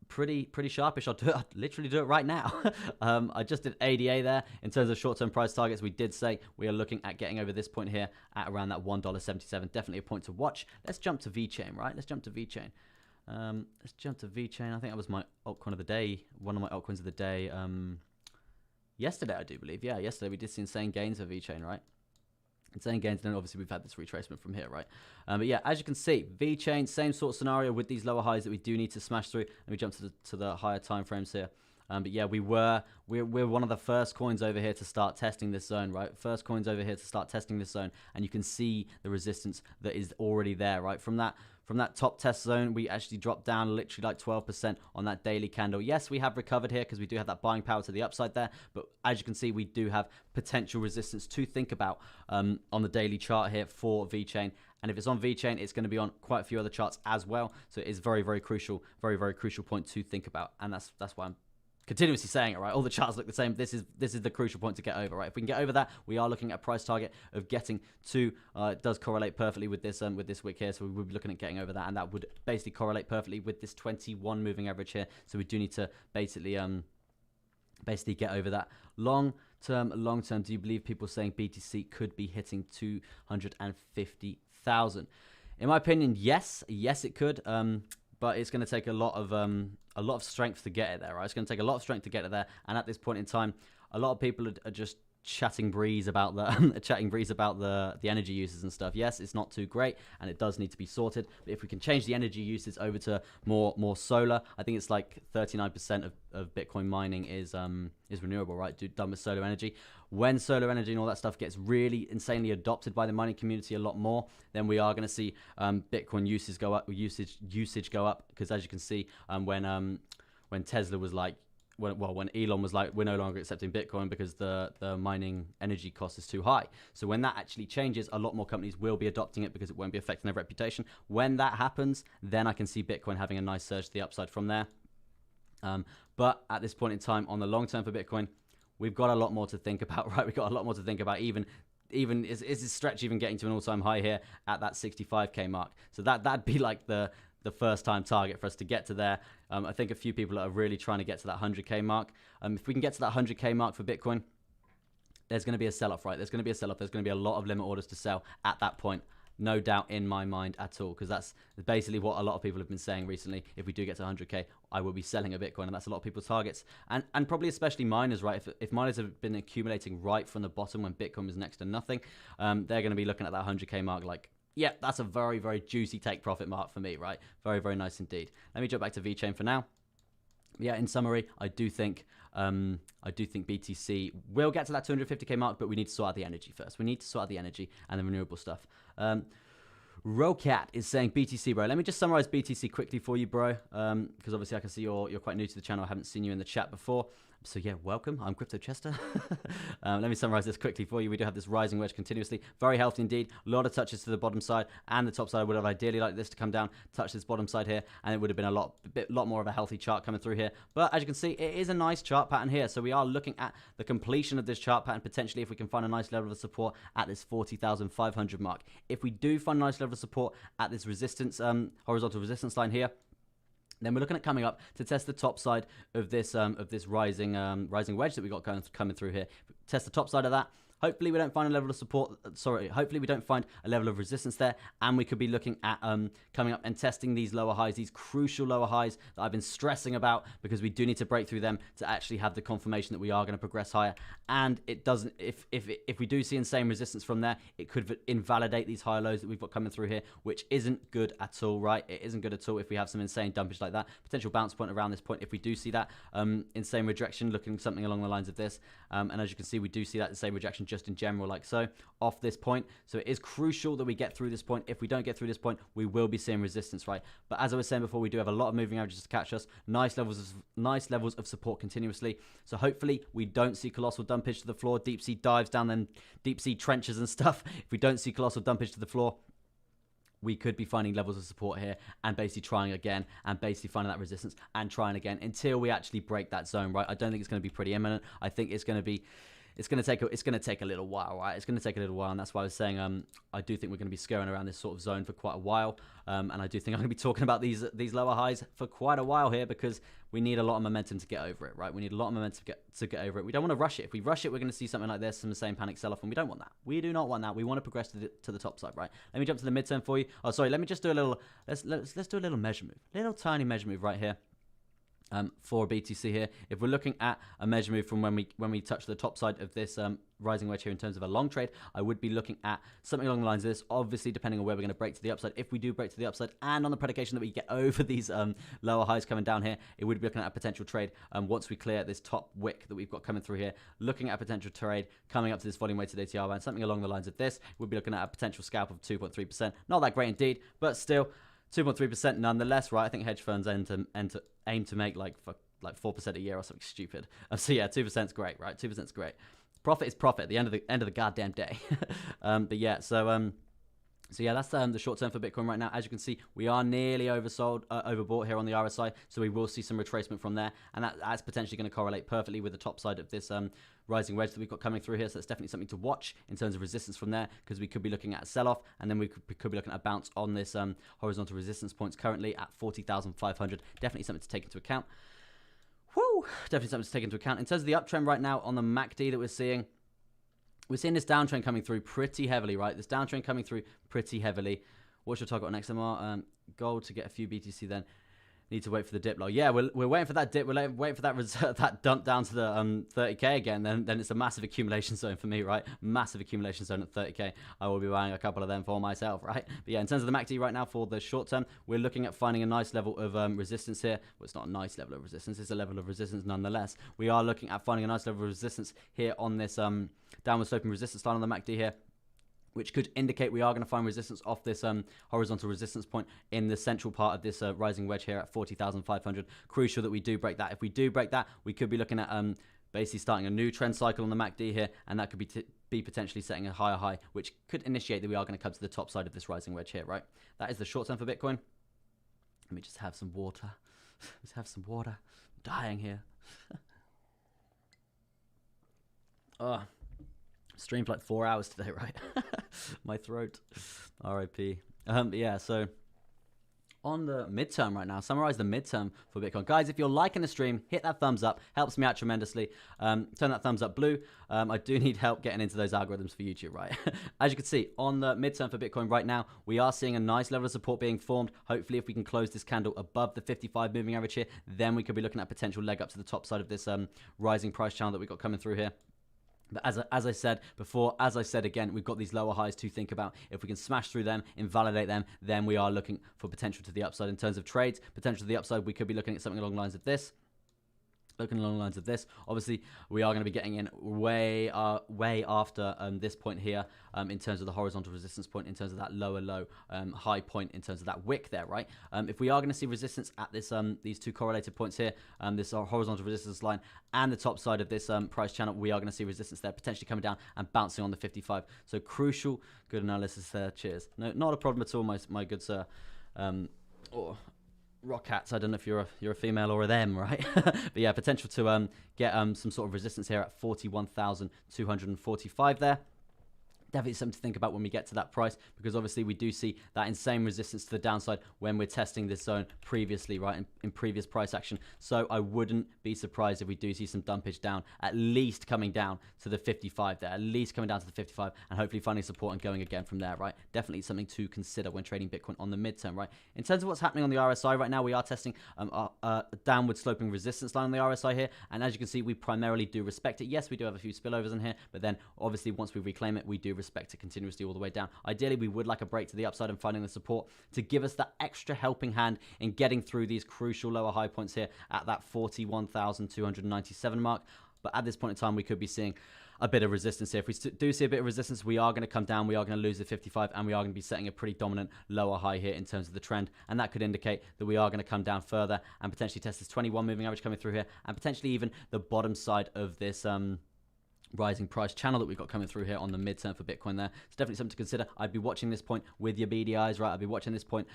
Pretty sharpish. I'll literally do it right now. I just did ADA there in terms of short-term price targets. We did say we are looking at getting over this point here at around that $1.77. Definitely a point to watch. Let's jump to VeChain, right? Let's jump to VeChain. I think that was my altcoin of the day, one of my altcoins of the day. Yesterday, I do believe. Yeah, yesterday we did see insane gains for VeChain, right? Insane gains, and then obviously we've had this retracement from here, right? But yeah, as you can see, VeChain, same sort of scenario with these lower highs that we do need to smash through. And we jump to the higher time frames here. But yeah, we're one of the first coins over here to start testing this zone, right? First coins over here to start testing this zone, and you can see the resistance that is already there, right? From that top test zone, we actually dropped down literally like 12% on that daily candle. Yes, we have recovered here because we do have that buying power to the upside there, but as you can see, we do have potential resistance to think about on the daily chart here for VeChain. And if it's on VeChain, it's going to be on quite a few other charts as well. So it is very, very crucial, very, very crucial point to think about. And that's why I'm continuously saying it, right? All the charts look the same. This is the crucial point to get over, right? If we can get over that, we are looking at a price target of getting to. It does correlate perfectly with this wick here, so we would be looking at getting over that, and that would basically correlate perfectly with this 21 moving average here. So we do need to basically get over that. Long term. Do you believe people saying BTC could be hitting 250,000? In my opinion, yes, it could. But it's going to take a lot of strength to get it there, right? It's going to take a lot of strength to get it there, and at this point in time, a lot of people are just chatting breeze about the energy uses and stuff. Yes, it's not too great, and it does need to be sorted. But if we can change the energy uses over to more solar, I think it's like 39% of Bitcoin mining is renewable, right? Done with solar energy. When solar energy and all that stuff gets really insanely adopted by the mining community a lot more, then we are going to see Bitcoin usage go up. Because as you can see, when Tesla was like, when Elon was like, we're no longer accepting Bitcoin because the mining energy cost is too high. So when that actually changes, a lot more companies will be adopting it because it won't be affecting their reputation. When that happens, then I can see Bitcoin having a nice surge to the upside from there. But at this point in time, on the long term for Bitcoin, we've got a lot more to think about, right? We've got a lot more to think about. Even is this stretch even getting to an all-time high here at that 65k mark? So that'd be like the first time target for us to get to there. I think a few people are really trying to get to that 100k mark. If we can get to that 100k mark for Bitcoin, there's going to be a sell-off, right? There's going to be a sell-off. There's going to be a lot of limit orders to sell at that point. No doubt in my mind at all, because that's basically what a lot of people have been saying recently. If we do get to 100k, I will be selling a Bitcoin, and that's a lot of people's targets. And probably especially miners, right? If miners have been accumulating right from the bottom when Bitcoin was next to nothing, they're going to be looking at that 100k mark like, yeah, that's a very, very juicy take profit mark for me, right? Very, very nice indeed. Let me jump back to VeChain for now. Yeah, in summary, I do think BTC will get to that 250k mark, but we need to sort out the energy first. We need to sort out the energy and the renewable stuff. Rocat is saying BTC, bro. Let me just summarize BTC quickly for you, bro, because obviously I can see you're quite new to the channel. I haven't seen you in the chat before. So yeah, welcome. I'm Crypto Chester. Let me summarize this quickly for you. We do have this rising wedge continuously. Very healthy indeed. A lot of touches to the bottom side and the top side. I would have ideally liked this to come down, touch this bottom side here, and it would have been a lot more of a healthy chart coming through here. But as you can see, it is a nice chart pattern here. So we are looking at the completion of this chart pattern, potentially if we can find a nice level of support at this 40,500 mark. If we do find a nice level of support at this resistance, horizontal resistance line here, Then we're looking at coming up to test the top side of this rising wedge that we got coming through here. Test the top side of that. Hopefully we don't find a level of support. Hopefully we don't find a level of resistance there, and we could be looking at coming up and testing these lower highs, these crucial lower highs that I've been stressing about, because we do need to break through them to actually have the confirmation that we are going to progress higher. And it doesn't. If we do see insane resistance from there, it could invalidate these higher lows that we've got coming through here, which isn't good at all, right? It isn't good at all if we have some insane dumpage like that. Potential bounce point around this point. If we do see that insane rejection, looking something along the lines of this, and as you can see, we do see that insane rejection just in general, like so, off this point. So it is crucial that we get through this point. If we don't get through this point, we will be seeing resistance, right? But as I was saying before, we do have a lot of moving averages to catch us. Nice levels of support continuously. So hopefully we don't see colossal dumpage to the floor, deep sea dives down them deep sea trenches and stuff. If we don't see colossal dumpage to the floor, we could be finding levels of support here and basically trying again and basically finding that resistance and trying again until we actually break that zone, right? I don't think it's going to be pretty imminent. I think it's going to take a little while, right? It's going to take a little while, and that's why I was saying I do think we're going to be scurrying around this sort of zone for quite a while, and I do think I'm going to be talking about these lower highs for quite a while here, because we need a lot of momentum to get over it, right? We need a lot of momentum to get over it. We don't want to rush it. If we rush it, we're going to see something like this, some same panic sell-off, and we don't want that. We do not want that. We want to progress to the top side, right? Let me jump to the midterm for you. Oh, sorry. Let me just do a little. Let's do a little measure move, little tiny measure move right here. For BTC here, if we're looking at a measure move from when we touch the top side of this rising wedge here in terms of a long trade, I would be looking at something along the lines of this, obviously depending on where we're going to break to the upside. If we do break to the upside, and on the predication that we get over these lower highs coming down here, it would be looking at a potential trade once we clear this top wick that we've got coming through here, looking at a potential trade coming up to this volume weighted ATR band, something along the lines of this. We'd be looking at a potential scalp of 2.3%. Not that great indeed, but still 2.3% nonetheless, right? I think hedge funds aim to make like 4% a year or something stupid. So yeah, 2% is great, right? 2% is great. Profit is profit at the end of the goddamn day. But yeah, so yeah, that's the short term for Bitcoin right now. As you can see, we are nearly overbought here on the RSI, so we will see some retracement from there, and that's potentially going to correlate perfectly with the top side of this rising wedge that we've got coming through here. So that's definitely something to watch in terms of resistance from there, because we could be looking at a sell-off, and then we could be looking at a bounce on this horizontal resistance points currently at 40,500. Definitely something to take into account. Woo! Definitely something to take into account. In terms of the uptrend right now on the MACD that we're seeing this downtrend coming through pretty heavily, right? This downtrend coming through pretty heavily. What's your target on XMR? Gold to get a few BTC then. Need to wait for the dip low. Yeah, we're waiting for that dip. We're waiting for that dump down to the 30k again. Then it's a massive accumulation zone for me, right? Massive accumulation zone at 30k. I will be buying a couple of them for myself, right? But yeah, in terms of the MACD right now for the short term, we're looking at finding a nice level of resistance here. Well, it's not a nice level of resistance. It's a level of resistance nonetheless. We are looking at finding a nice level of resistance here on this downward sloping resistance line on the MACD here, which could indicate we are going to find resistance off this horizontal resistance point in the central part of this rising wedge here at 40,500. Crucial that we do break that. If we do break that, we could be looking at basically starting a new trend cycle on the MACD here, and that could be potentially setting a higher high, which could initiate that we are going to come to the top side of this rising wedge here, right? That is the short term for Bitcoin. Let me just have some water. Let's have some water. I'm dying here. Oh. Streamed for like 4 hours today, right? My throat. RIP. Yeah, so on the midterm right now, summarize the midterm for Bitcoin. Guys, if you're liking the stream, hit that thumbs up. Helps me out tremendously. Turn that thumbs up blue. I do need help getting into those algorithms for YouTube, right? As you can see, on the midterm for Bitcoin right now, we are seeing a nice level of support being formed. Hopefully, if we can close this candle above the 55 moving average here, then we could be looking at potential leg up to the top side of this rising price channel that we got coming through here. But as I said before, as I said again, we've got these lower highs to think about. If we can smash through them, invalidate them, then we are looking for potential to the upside. In terms of trades, potential to the upside, we could be looking at something along the lines of this. Obviously, we are going to be getting in way after this point here in terms of the horizontal resistance point, in terms of that lower low high point, in terms of that wick there, right? If we are going to see resistance at this these two correlated points here, this horizontal resistance line and the top side of this price channel, we are going to see resistance there, potentially coming down and bouncing on the 55. So crucial, good analysis there. Cheers. No, not a problem at all, my good sir. Rock hats. I don't know if you're a female or a them, right? But yeah, potential to get some sort of resistance here at 41,245 there. definitely something to think about when we get to that price, because obviously we do see that insane resistance to the downside when we're testing this zone previously, right, in previous price action. So I wouldn't be surprised if we do see some dumpage down, at least coming down to the 55 there, at least coming down to the 55, and hopefully finding support and going again from there, right? Definitely something to consider when trading Bitcoin on the midterm, right? In terms of what's happening on the RSI right now, we are testing a downward sloping resistance line on the RSI here, and as you can see, we primarily do respect it. Yes, we do have a few spillovers in here, but then obviously once we reclaim it, we do respect it continuously all the way down. Ideally, we would like a break to the upside and finding the support to give us that extra helping hand in getting through these crucial lower high points here at that 41,297 mark. But at this point in time, we could be seeing a bit of resistance here. If we do see a bit of resistance, we are going to come down, we are going to lose the 55, and we are going to be setting a pretty dominant lower high here in terms of the trend, and that could indicate that we are going to come down further and potentially test this 21 moving average coming through here, and potentially even the bottom side of this rising price channel that we've got coming through here on the midterm for Bitcoin there. It's definitely something to consider. I'd be watching this point with your beady eyes, right? I'd be watching this point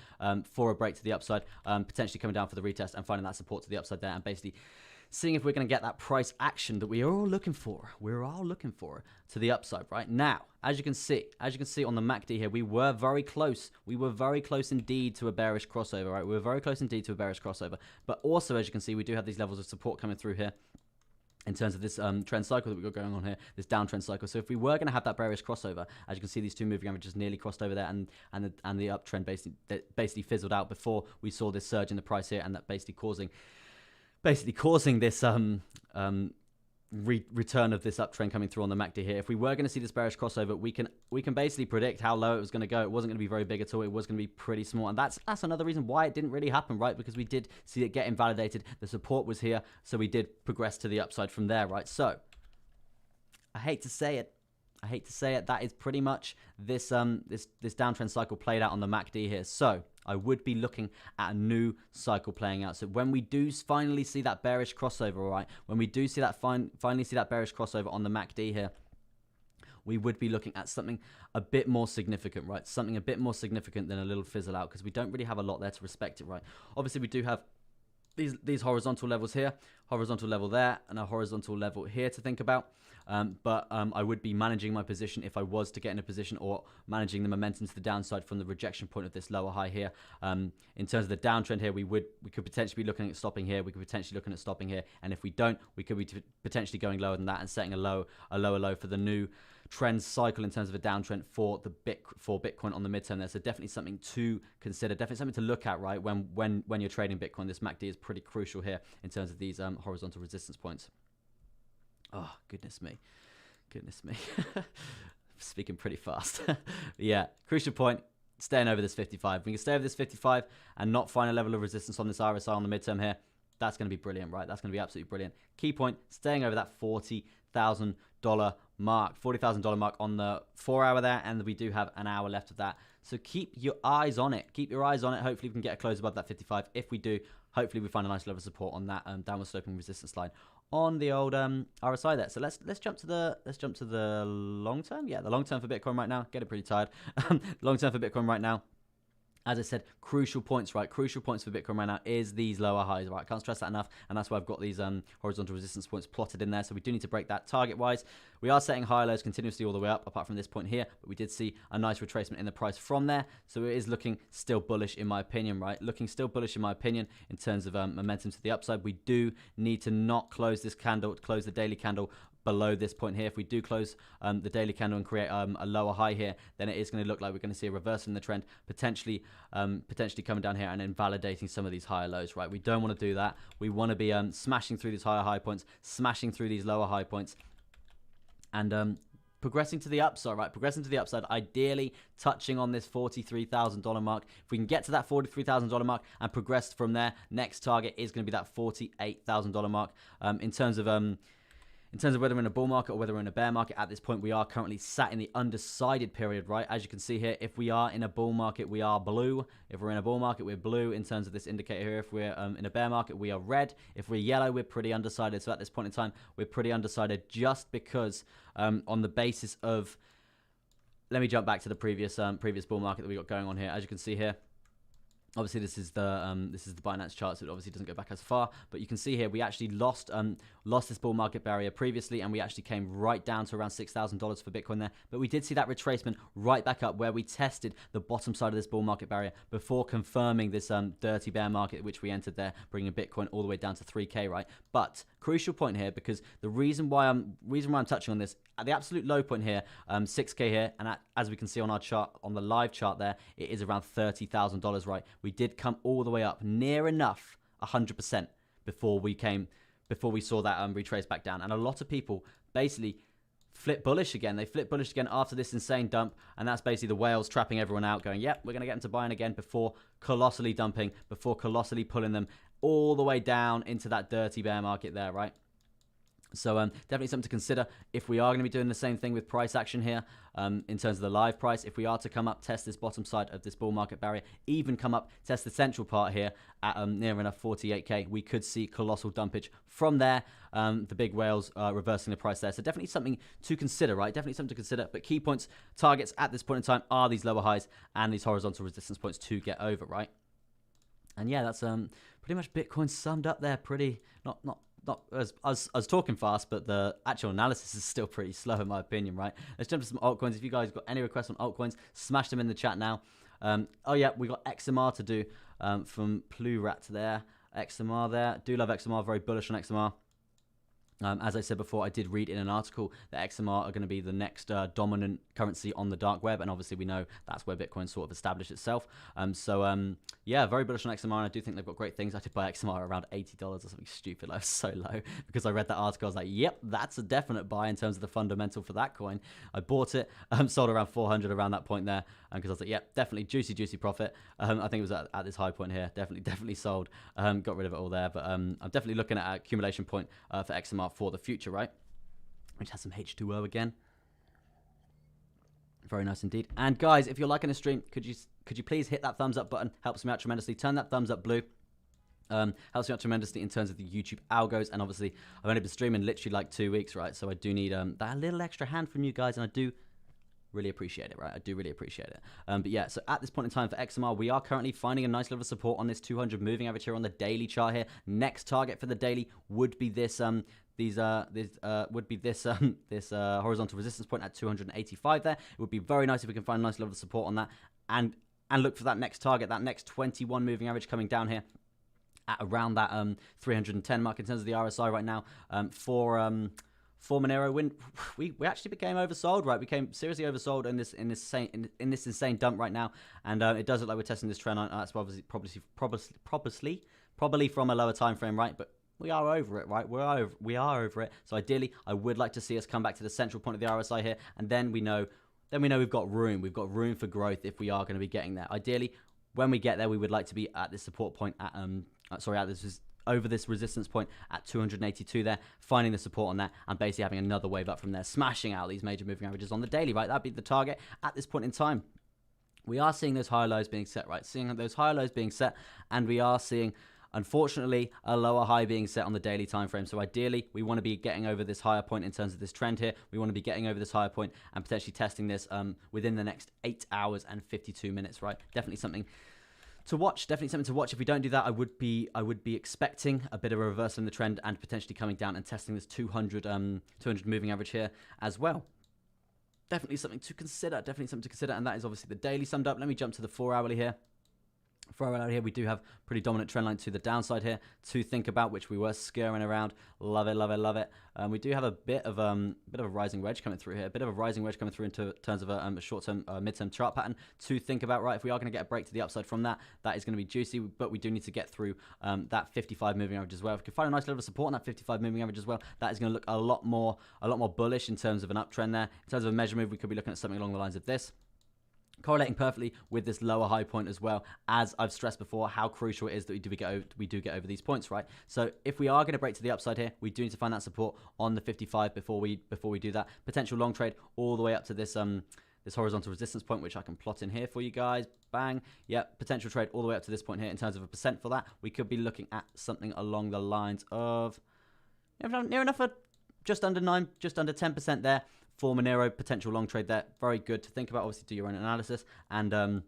for a break to the upside, potentially coming down for the retest and finding that support to the upside there, and basically seeing if we're going to get that price action that we are all looking for. We're all looking for to the upside right now. As you can see on the MACD here, we were very close. We were very close indeed to a bearish crossover, right? We were very close indeed to a bearish crossover. But also, as you can see, we do have these levels of support coming through here in terms of this trend cycle that we've got going on here, this downtrend cycle. So if we were going to have that bearish crossover, as you can see, these two moving averages nearly crossed over there, and the uptrend basically fizzled out before we saw this surge in the price here, and that basically causing this return of this uptrend coming through on the MACD here. If we were going to see this bearish crossover, we can basically predict how low it was going to go. It wasn't going to be very big at all. It was going to be pretty small, and that's another reason why it didn't really happen, right? Because we did see it get invalidated. The support was here, so we did progress to the upside from there, right? So I hate to say it. That is pretty much this downtrend cycle played out on the MACD here. So I would be looking at a new cycle playing out. So when we do finally see that bearish crossover, all right, when we do see that finally see that bearish crossover on the MACD here, we would be looking at something a bit more significant, right? Something a bit more significant than a little fizzle out, because we don't really have a lot there to respect it, right? Obviously, we do have these horizontal levels here, horizontal level there, and a horizontal level here to think about. But I would be managing my position if I was to get in a position, or managing the momentum to the downside from the rejection point of this lower high here. In terms of the downtrend here, we could potentially be looking at stopping here. We could potentially looking at stopping here, and if we don't, we could be potentially going lower than that and setting a lower low for the new trend cycle in terms of a downtrend for Bitcoin on the midterm there. So definitely something to consider, definitely something to look at, right? When you're trading Bitcoin, this MACD is pretty crucial here in terms of these horizontal resistance points. Oh, goodness me. Speaking pretty fast. Yeah, crucial point, staying over this 55. We can stay over this 55 and not find a level of resistance on this RSI on the midterm here. That's going to be brilliant, right? That's going to be absolutely brilliant. Key point, staying over that $40,000 mark. $40,000 mark on the 4 hour there, and we do have an hour left of that. So keep your eyes on it. Hopefully we can get a close above that 55. If we do, hopefully we find a nice level of support on that downward sloping resistance line on the old RSI there. So let's jump to the long term. Yeah, the long term for Bitcoin right now. Getting pretty tired. Long term for Bitcoin right now. As I said, crucial points, right? Crucial points for Bitcoin right now is these lower highs, right? I can't stress that enough, and that's why I've got these horizontal resistance points plotted in there. So we do need to break that target-wise. We are setting high lows continuously all the way up, apart from this point here, but we did see a nice retracement in the price from there. So it is looking still bullish in my opinion, right? Looking still bullish in my opinion in terms of momentum to the upside. We do need to not close this candle, close the daily candle below this point here. If we do close the daily candle and create a lower high here, then it is going to look like we're going to see a reversal in the trend, potentially coming down here and invalidating some of these higher lows, right? We don't want to do that. We want to be smashing through these higher high points, smashing through these lower high points, and progressing to the upside, right? Progressing to the upside, ideally touching on this $43,000 mark. If we can get to that $43,000 mark and progress from there, next target is going to be that $48,000 mark. In terms of whether we're in a bull market or whether we're in a bear market, at this point we are currently sat in the undecided period, right? As you can see here, if we are in a bull market, we are blue. If we're in a bull market, we're blue in terms of this indicator here. If we're in a bear market, we are red. If we're yellow, we're pretty undecided. So at this point in time, we're pretty undecided just because on the basis of... Let me jump back to the previous bull market that we got going on here. As you can see here, Obviously, this is the Binance chart, so it obviously doesn't go back as far. But you can see here we actually lost this bull market barrier previously, and we actually came right down to around $6,000 for Bitcoin there. But we did see that retracement right back up where we tested the bottom side of this bull market barrier before confirming this dirty bear market which we entered there, bringing Bitcoin all the way down to 3K, right? But crucial point here, because the reason why I'm touching on this at the absolute low point here, 6K here, and as we can see on our chart, on the live chart there, it is around $30,000, right? We did come all the way up near enough 100% before we saw that retrace back down. And a lot of people basically flip bullish again. They flip bullish again after this insane dump, and that's basically the whales trapping everyone out, going, yep, we're going to get into buying again before colossally dumping, before colossally pulling them all the way down into that dirty bear market there, right? So definitely something to consider if we are going to be doing the same thing with price action here in terms of the live price. If we are to come up, test this bottom side of this bull market barrier, even come up, test the central part here at near enough 48K, we could see colossal dumpage from there. The big whales reversing the price there. So definitely something to consider, right? Definitely something to consider. But key points, targets at this point in time are these lower highs and these horizontal resistance points to get over, right? And yeah, that's pretty much Bitcoin summed up there. Pretty not I was talking fast, but the actual analysis is still pretty slow in my opinion, right? Let's jump to some altcoins. If you guys got any requests on altcoins, smash them in the chat now. Oh yeah, we got XMR to do from Plurat there. XMR there. Do love XMR. Very bullish on XMR. As I said before, I did read in an article that XMR are going to be the next dominant currency on the dark web, and obviously we know that's where Bitcoin sort of established itself. Yeah, very bullish on XMR, and I do think they've got great things. I did buy XMR around $80 or something stupid. I was so low because I read that article. I was like, yep, that's a definite buy in terms of the fundamental for that coin. I bought it, sold around 400 around that point there, because I was like, yep, definitely juicy profit. I think it was at this high point here. Definitely sold. Got rid of it all there, but I'm definitely looking at an accumulation point for XMR for the future, right? Which has some H2O again. Very nice indeed. And guys, if you're liking the stream, could you please hit that thumbs up button? Helps me out tremendously. Turn that thumbs up blue. Helps me out tremendously in terms of the YouTube algos. And obviously, I've only been streaming literally like 2 weeks, right? So I do need that little extra hand from you guys, and I do really appreciate it, right? I do really appreciate it. But yeah, so at this point in time for XMR, we are currently finding a nice level of support on this 200 moving average here on the daily chart here. Next target for the daily would be this horizontal resistance point at 285 there. It would be very nice if we can find a nice level of support on that, and look for that next target, that next 21 moving average coming down here at around that 310 mark in terms of the RSI right now. For Monero, we actually became oversold, right? We became seriously oversold in this insane dump right now, and it does look like we're testing this trend line. That's probably from a lower time frame, right? But we are over it, right? We are over it. So ideally, I would like to see us come back to the central point of the RSI here, and then we know we've got room. We've got room for growth if we are going to be getting there. Ideally, when we get there, we would like to be at this support point at over this resistance point at 282 there, finding the support on that, and basically having another wave up from there, smashing out these major moving averages on the daily, right? That'd be the target at this point in time. We are seeing those higher lows being set, right? Seeing those higher lows being set, and we are seeing, unfortunately, a lower high being set on the daily time frame. So ideally, we want to be getting over this higher point in terms of this trend here. We want to be getting over this higher point and potentially testing this within the next 8 hours and 52 minutes, right? Definitely something to watch. Definitely something to watch. If we don't do that, I would be expecting a bit of a reversal in the trend and potentially coming down and testing this 200 moving average here as well. Definitely something to consider. And that is obviously the daily summed up. Let me jump to the 4 hourly here. 4 hour here, we do have pretty dominant trend line to the downside here to think about, which we were skirting around. Love it. We do have a bit of a rising wedge coming through here, a bit of a rising wedge coming through into terms of a short-term, mid-term chart pattern to think about, right? If we are going to get a break to the upside from that, that is going to be juicy, but we do need to get through that 55 moving average as well. If we can find a nice level of support on that 55 moving average as well, that is going to look a lot more bullish in terms of an uptrend there. In terms of a measure move, we could be looking at something along the lines of this, correlating perfectly with this lower high point as well, as I've stressed before how crucial it is that we do get over these points, right? So if we are going to break to the upside here, we do need to find that support on the 55 before we do that. Potential long trade all the way up to this this horizontal resistance point, which I can plot in here for you guys. Bang. Yep, potential trade all the way up to this point here. In terms of a percent for that, we could be looking at something along the lines of near enough a just under 10% there. For Monero, potential long trade there. Very good to think about. Obviously, do your own analysis. And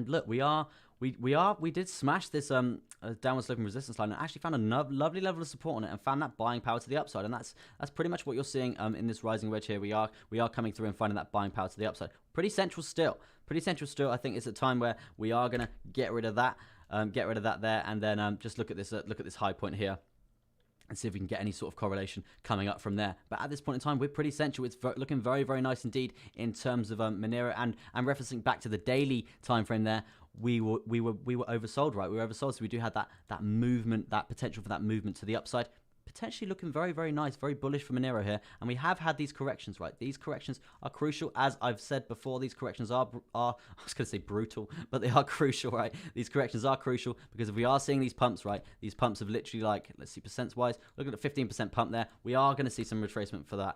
look, we are we did smash this downward sloping resistance line and actually found a lovely level of support on it and found that buying power to the upside, and that's pretty much what you're seeing in this rising wedge here. We are coming through and finding that buying power to the upside. Pretty central still. I think it's a time where we are gonna get rid of that there, and then just look at this high point here and see if we can get any sort of correlation coming up from there. But at this point in time, we're pretty central. It's looking very, very nice indeed in terms of Monero, and referencing back to the daily time frame there. We were oversold, right? We were oversold, so we do have that movement, that potential for that movement to the upside. Potentially looking very, very nice, very bullish for Monero here. And we have had these corrections, right? These corrections are crucial. As I've said before, these corrections are I was going to say brutal, but they are crucial, right? These corrections are crucial because if we are seeing these pumps, right? These pumps have literally, like, let's see, percents-wise, looking at 15% pump there. We are going to see some retracement for that.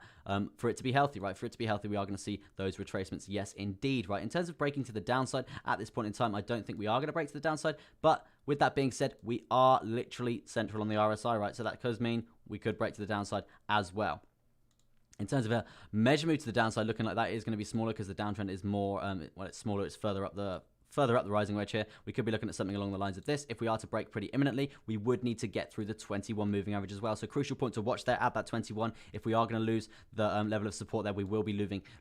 For it to be healthy, right? For it to be healthy, we are going to see those retracements. Yes, indeed, right? In terms of breaking to the downside, at this point in time, I don't think we are going to break to the downside, but with that being said, we are literally central on the RSI, right? So that could mean we could break to the downside as well. In terms of a measure move to the downside, looking like that is going to be smaller because the downtrend is more, well, it's smaller, it's further up the rising wedge here. We could be looking at something along the lines of this. If we are to break pretty imminently, we would need to get through the 21 moving average as well. So crucial point to watch there at that 21. If we are going to lose the level of support there, we will be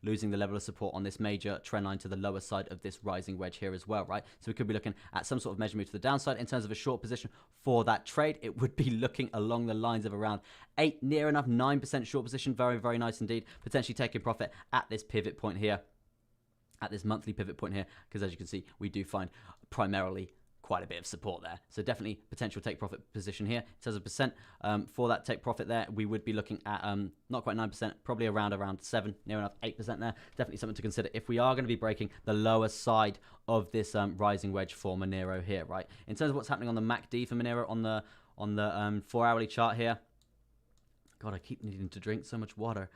losing the level of support on this major trend line to the lower side of this rising wedge here as well, right? So we could be looking at some sort of measure move to the downside. In terms of a short position for that trade, it would be looking along the lines of around 8, near enough 9% short position. Very, very nice indeed. Potentially taking profit at this pivot point here, at this monthly pivot point here, because as you can see, we do find primarily quite a bit of support there. So definitely potential take profit position here. In terms of percent for that take profit there, we would be looking at not quite 9%, probably around 7, near enough 8% there. Definitely something to consider if we are going to be breaking the lower side of this rising wedge for Monero here, right? In terms of what's happening on the MACD for Monero on the 4-hourly chart here. God, I keep needing to drink so much water.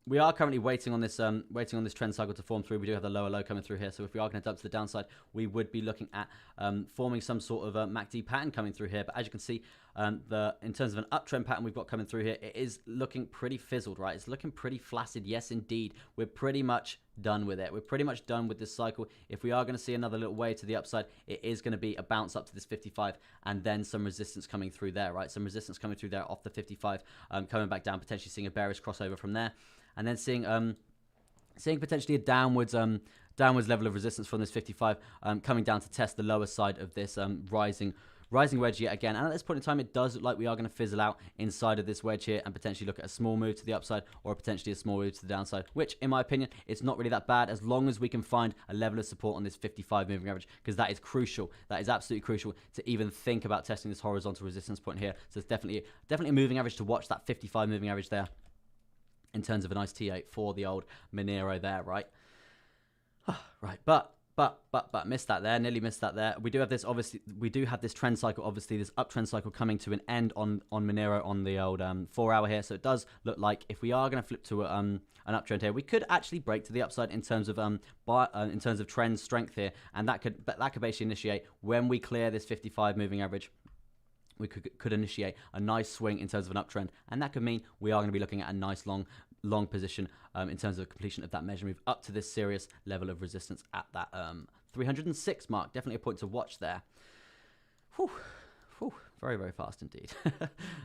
We are currently waiting on this trend cycle to form through. We do have the lower low coming through here, so if we are going to dump to the downside, we would be looking at forming some sort of a MACD pattern coming through here. But as you can see, in terms of an uptrend pattern we've got coming through here, it is looking pretty fizzled, right? It's looking pretty flaccid. Yes, indeed. We're pretty much done with it. We're pretty much done with this cycle. If we are going to see another little way to the upside, it is going to be a bounce up to this 55 and then some resistance coming through there, right? Some resistance coming through there off the 55, coming back down, potentially seeing a bearish crossover from there. And then seeing potentially a downwards level of resistance from this 55 coming down to test the lower side of this rising wedge yet again. And at this point in time, it does look like we are going to fizzle out inside of this wedge here and potentially look at a small move to the upside or potentially a small move to the downside, which in my opinion, it's not really that bad as long as we can find a level of support on this 55 moving average, because that is crucial. That is absolutely crucial to even think about testing this horizontal resistance point here. So it's definitely a moving average to watch, that 55 moving average there, in terms of a nice T8 for the old Monero there, right? Right, but missed that there, nearly missed that there. We do have this, obviously, we do have this trend cycle, obviously, this uptrend cycle coming to an end on Monero on the old 4-hour here. So it does look like if we are going to flip to an uptrend here, we could actually break to the upside in terms of trend strength here, and that could basically initiate when we clear this 55 moving average. We could initiate a nice swing in terms of an uptrend, and that could mean we are going to be looking at a nice long position in terms of completion of that measure move up to this serious level of resistance at that 306 mark. Definitely a point to watch there. Whew. Very, very fast indeed.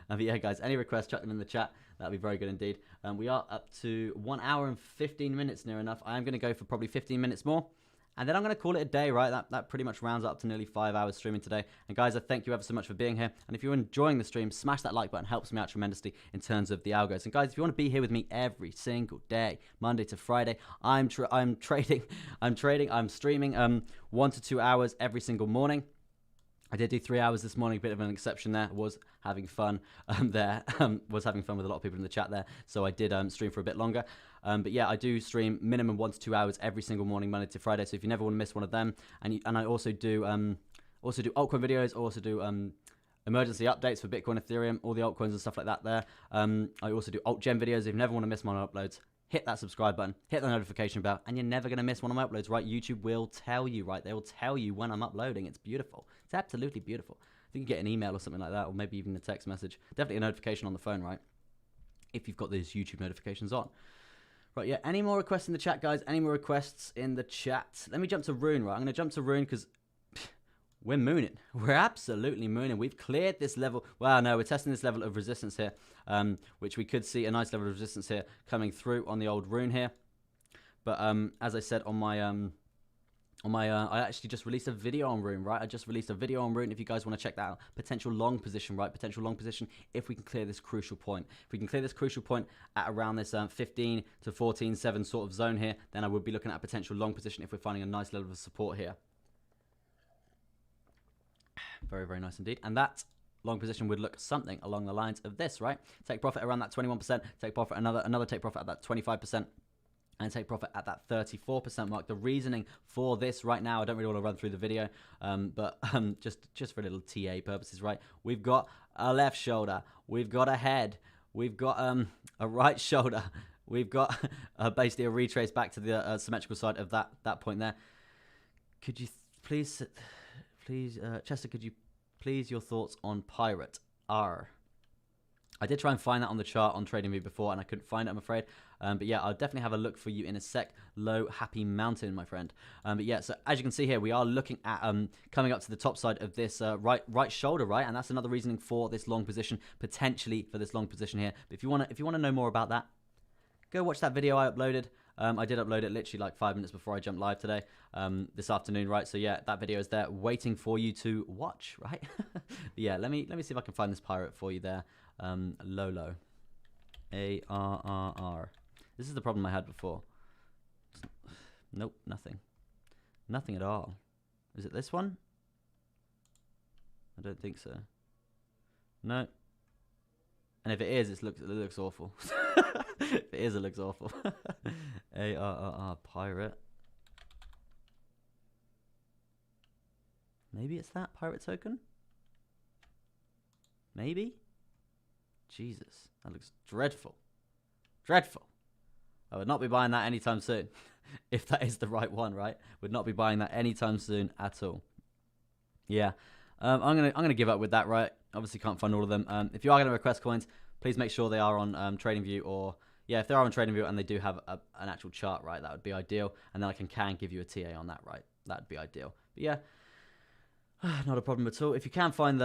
But yeah, guys, any requests, chuck them in the chat. That'd be very good indeed. We are up to 1 hour and 15 minutes near enough. I am going to go for probably 15 minutes more. And then I'm going to call it a day, right? That pretty much rounds up to nearly 5 hours streaming today. And guys, I thank you ever so much for being here. And if you're enjoying the stream, smash that like button. Helps me out tremendously in terms of the algos. And guys, if you want to be here with me every single day, Monday to Friday, I'm streaming 1 to 2 hours every single morning. I did do 3 hours this morning, a bit of an exception there. Was having fun was having fun with a lot of people in the chat there. So I did stream for a bit longer. But yeah, I do stream minimum 1 to 2 hours every single morning, Monday to Friday. So if you never want to miss one of them, and I also do altcoin videos, I also do emergency updates for Bitcoin, Ethereum, all the altcoins and stuff like that there. I also do alt gem videos. If you never want to miss my uploads, hit that subscribe button, hit the notification bell, and you're never going to miss one of my uploads, right? YouTube will tell you, right? They will tell you when I'm uploading. It's beautiful. It's absolutely beautiful. I think you get an email or something like that, or maybe even a text message. Definitely a notification on the phone, right? If you've got those YouTube notifications on. Right, yeah, any more requests in the chat, guys? Any more requests in the chat? Let me jump to Rune, right? I'm going to jump to Rune because we're mooning. We're absolutely mooning. We've cleared this level. Well, no, we're testing this level of resistance here, which we could see a nice level of resistance here coming through on the old Rune here. But as I said on my I actually just released a video on Rune, right? I just released a video on Rune. If you guys want to check that out, potential long position, right? Potential long position if we can clear this crucial point. If we can clear this crucial point at around this 15 to 14.7 sort of zone here, then I would be looking at a potential long position if we're finding a nice level of support here. Very, very nice indeed. And that long position would look something along the lines of this, right? Take profit around that 21%, take profit another take profit at that 25%. And take profit at that 34% mark. The reasoning for this right now, I don't really want to run through the video, but just for little TA purposes, right? We've got a left shoulder, we've got a head, we've got a right shoulder, we've got basically a retrace back to the symmetrical side of that point there. Could you please, Chester? Could you please your thoughts on Pirate R? I did try and find that on the chart on TradingView before, and I couldn't find it, I'm afraid. But yeah, I'll definitely have a look for you in a sec. Low Happy Mountain, my friend. But yeah, so as you can see here, we are looking at coming up to the top side of this right shoulder, right? And that's another reasoning for this long position, potentially for this long position here. But if you wanna know more about that, go watch that video I uploaded. I did upload it literally like 5 minutes before I jumped live today, this afternoon, right? So yeah, that video is there waiting for you to watch, right? Yeah, let me see if I can find this pirate for you there. Lolo, ARRR. This is the problem I had before. Nope, nothing at all. Is it this one? I don't think so. No. And if it is, it looks awful. If it is, it looks awful. ARRR pirate. Maybe it's that pirate token. Maybe. Jesus, that looks dreadful. Dreadful. I would not be buying that anytime soon. If that is the right one, right? Would not be buying that anytime soon at all. Yeah. I'm gonna give up with that, right? Obviously can't find all of them. If you are gonna request coins, please make sure they are on TradingView, or yeah, if they are on TradingView and they do have an actual chart, right, that would be ideal. And then I can give you a TA on that, right? That'd be ideal. But yeah, not a problem at all. If you can find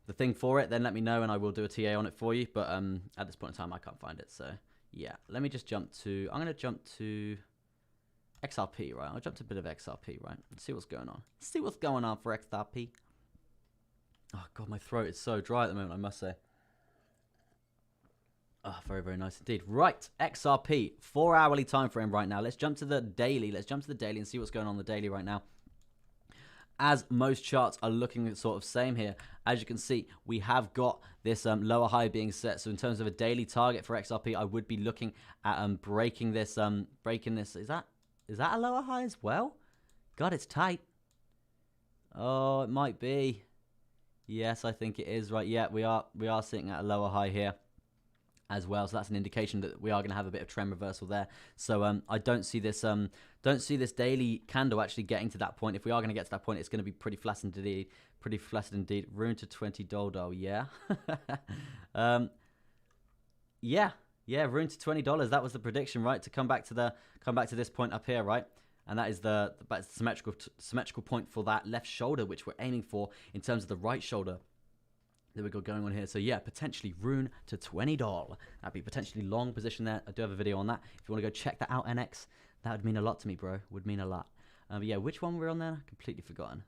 the thing for it, then let me know and I will do a TA on it for you. But at this point in time, I can't find it. So yeah, let me just jump to. I'm gonna jump to XRP, right? I'll jump to a bit of XRP, right? Let's see what's going on. See what's going on for XRP. Oh god, my throat is so dry at the moment, I must say. Oh, very, very nice indeed. Right, XRP, 4 hourly time frame right now. Let's jump to the daily. Let's jump to the daily and see what's going on the daily right now. As most charts are looking sort of same here, as you can see, we have got this lower high being set. So in terms of a daily target for XRP, I would be looking at breaking this. Is that a lower high as well? God, it's tight. Oh, it might be. Yes, I think it is, right. Yeah, we are sitting at a lower high here as well, so that's an indication that we are going to have a bit of trend reversal there. So I don't see this daily candle actually getting to that point. If we are going to get to that point, it's going to be pretty flaccid indeed. Rune to 20 dodo, yeah. Yeah, rune to $20. That was the prediction, right? To come back to this point up here, right? And that is the symmetrical point for that left shoulder, which we're aiming for in terms of the right shoulder that we've got going on here. So yeah, potentially rune to $20. That'd be potentially long position there. I do have a video on that. If you want to go check that out, NX, that would mean a lot to me, bro. Would mean a lot. But yeah, which one we're on there? Completely forgotten.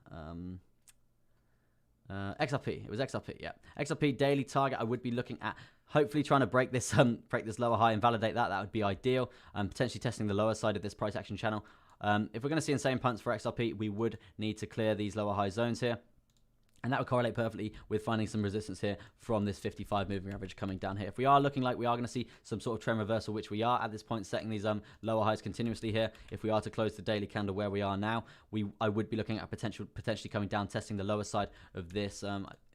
XRP. It was XRP. Yeah, XRP daily target. I would be looking at hopefully trying to break this lower high and validate that. That would be ideal. Potentially testing the lower side of this price action channel. If we're going to see insane punts for XRP, we would need to clear these lower high zones here. And that would correlate perfectly with finding some resistance here from this 55 moving average coming down here. If we are looking like we are going to see some sort of trend reversal, which we are at this point, setting these lower highs continuously here. If we are to close the daily candle where we are now, I would be looking at potentially coming down, testing the lower side of this,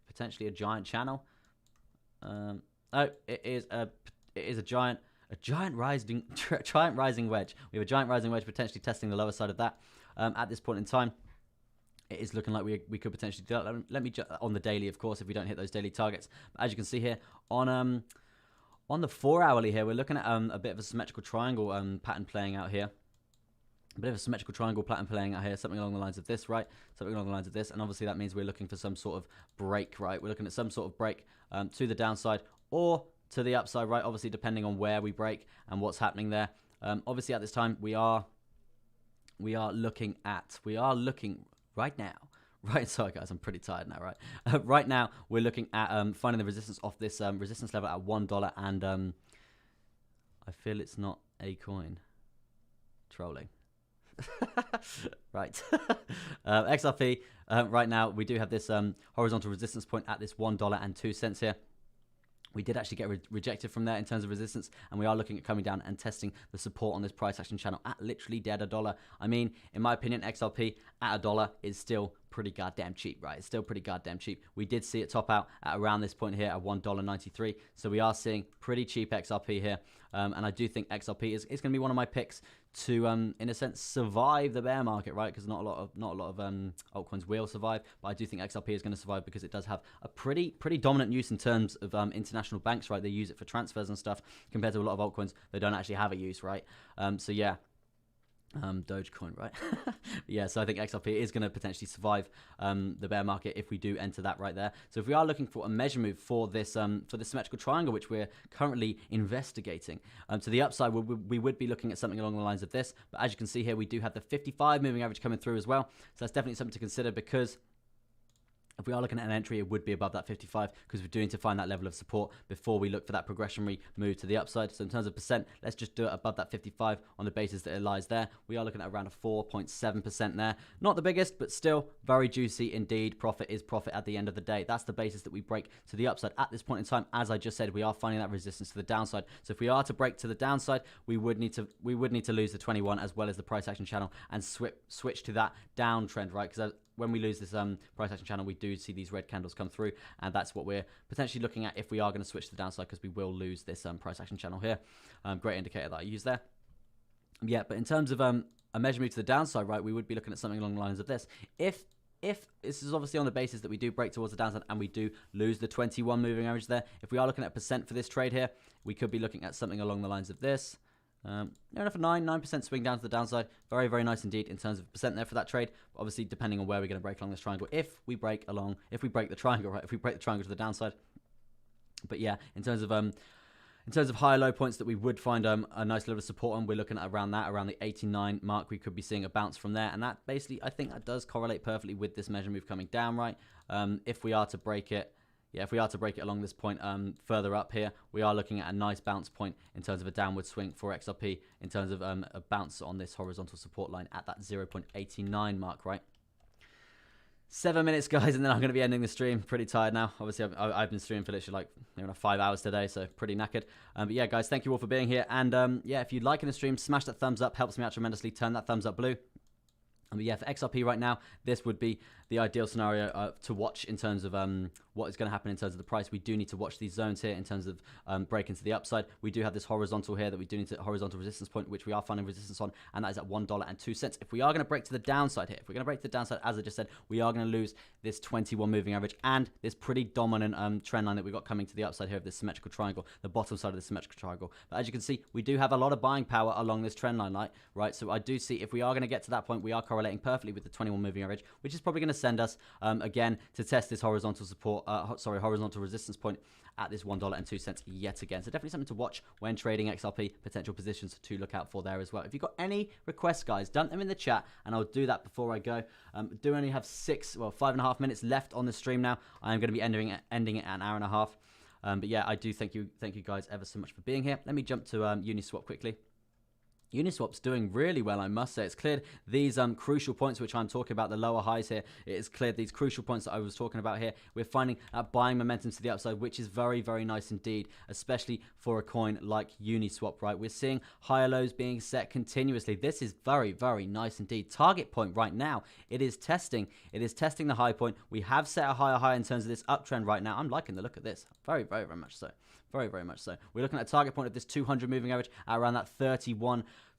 potentially a giant channel. Oh, it is a giant rising wedge. We have a giant rising wedge potentially testing the lower side of that. At this point in time, it is looking like we could potentially do that. Let me on the daily, of course, if we don't hit those daily targets. But as you can see here on On the 4-hourly here, we're looking at a bit of a symmetrical triangle pattern playing out here. A bit of a symmetrical triangle pattern playing out here, something along the lines of this, right? Something along the lines of this, and obviously that means we're looking for some sort of break, right? We're looking at some sort of break to the downside or to the upside, right? Obviously, depending on where we break and what's happening there. Obviously, at this time, we are looking right now. Right, sorry guys, I'm pretty tired now, right? Right now, we're looking at finding the resistance off this resistance level at $1, and I feel it's not a coin. Trolling. Right. XRP, right now, we do have this horizontal resistance point at this $1.02 here. We did actually get rejected from there in terms of resistance, and we are looking at coming down and testing the support on this price action channel at literally dead $1. I mean, in my opinion, XRP at $1 is still pretty goddamn cheap, right? It's still pretty goddamn cheap. We did see it top out at around this point here at $1.93, so we are seeing pretty cheap XRP here, and I do think XRP is going to be one of my picks to, in a sense, survive the bear market, right? Because not a lot of altcoins will survive, but I do think XRP is going to survive because it does have a pretty dominant use in terms of international banks, right? They use it for transfers and stuff compared to a lot of altcoins. They don't actually have a use, right? So yeah. Dogecoin, right? Yeah, so I think XRP is going to potentially survive the bear market if we do enter that right there. So if we are looking for a measure move for this symmetrical triangle, which we're currently investigating, to the upside, we would be looking at something along the lines of this. But as you can see here, we do have the 55 moving average coming through as well. So that's definitely something to consider, because if we are looking at an entry, it would be above that 55, because we're doing to find that level of support before we look for that progressionary move to the upside. So in terms of percent, let's just do it above that 55 on the basis that it lies there. We are looking at around a 4.7% there. Not the biggest, but still very juicy indeed. Profit is profit at the end of the day. That's the basis that we break to the upside. At this point in time, as I just said, we are finding that resistance to the downside. So if we are to break to the downside, we would need to lose the 21 as well as the price action channel and switch to that downtrend, right? Because when we lose this price action channel, we do see these red candles come through, and that's what we're potentially looking at if we are going to switch to the downside, because we will lose this price action channel here. Great indicator that I use there. Yeah, but in terms of a measure move to the downside, right, we would be looking at something along the lines of this. If this is obviously on the basis that we do break towards the downside and we do lose the 21 moving average there, if we are looking at percent for this trade here, we could be looking at something along the lines of this. Near enough a 9% swing down to the downside. Very, very nice indeed in terms of percent there for that trade. Obviously, depending on where we're going to break along this triangle. If we break the triangle, right? If we break the triangle to the downside. But yeah, in terms of higher low points that we would find a nice level of support on, we're looking at around the 89 mark. We could be seeing a bounce from there, and that basically, I think that does correlate perfectly with this measure move coming down, right? If we are to break it. Yeah, if we are to break it along this point further up here, we are looking at a nice bounce point in terms of a downward swing for XRP, in terms of a bounce on this horizontal support line at that 0.89 mark, right? 7 minutes, guys, and then I'm going to be ending the stream. Pretty tired now. Obviously, I've been streaming for literally like 5 hours today, so pretty knackered. But yeah, guys, thank you all for being here. And yeah, if you're liking the stream, smash that thumbs up. Helps me out tremendously. Turn that thumbs up blue. But yeah, for XRP right now, this would be the ideal scenario to watch in terms of what is going to happen in terms of the price. We do need to watch these zones here in terms of breaking to the upside. We do have this horizontal here that we do need to horizontal resistance point, which we are finding resistance on, and that is at $1.02. If we are going to break to the downside here, if we're going to break to the downside, as I just said, we are going to lose this 21 moving average and this pretty dominant trend line that we've got coming to the upside here of this symmetrical triangle, the bottom side of the symmetrical triangle. But as you can see, we do have a lot of buying power along this trend line, right? So I do see if we are going to get to that point, we are correlating perfectly with the 21 moving average, which is probably going to send us again to test this horizontal support, horizontal resistance point at this $1.02 yet again. So definitely something to watch when trading XRP, potential positions to look out for there as well. If you've got any requests, guys, dump them in the chat, and I'll do that before I go. Do only have 5.5 minutes left on the stream now. I'm going to be ending it at an hour and a half. But yeah, I do thank you guys ever so much for being here. Let me jump to Uniswap quickly. Uniswap's doing really well, I must say. It's cleared these crucial points, which I'm talking about, the lower highs here. It has cleared these crucial points that I was talking about here. We're finding buying momentum to the upside, which is very, very nice indeed, especially for a coin like Uniswap, right? We're seeing higher lows being set continuously. This is very, very nice indeed. Target point right now, it is testing the high point. We have set a higher high in terms of this uptrend right now. I'm liking the look of this. Very, very, very much so. Very, very much so. We're looking at a target point of this 200 moving average at around that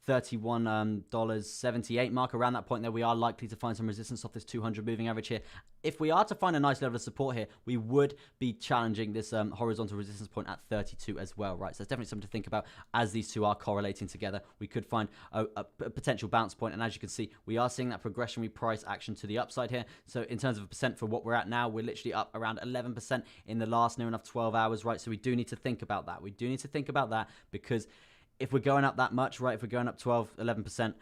$31.78 mark. Around that point there, we are likely to find some resistance off this 200 moving average here. If we are to find a nice level of support here, we would be challenging this horizontal resistance point at 32 as well, right? So it's definitely something to think about as these two are correlating together. We could find a potential bounce point, and as you can see, we are seeing that progressionary price action to the upside here. So in terms of a percent for what we're at now, we're literally up around 11% in the last near enough 12 hours, right? So we do need to think about that. We do need to think about that, because if we're going up that much, right, if we're going up 12, 11%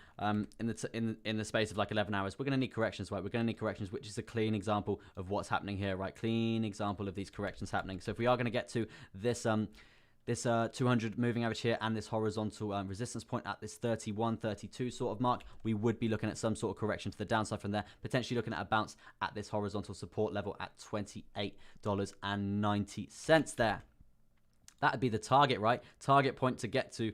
in the space of like 11 hours, we're going to need corrections, right? We're going to need corrections, which is a clean example of what's happening here, right? Clean example of these corrections happening. So if we are going to get to this 200 moving average here and this horizontal resistance point at this 31, 32 sort of mark, we would be looking at some sort of correction to the downside from there, potentially looking at a bounce at this horizontal support level at $28.90 there. That would be the target, right? Target point to get to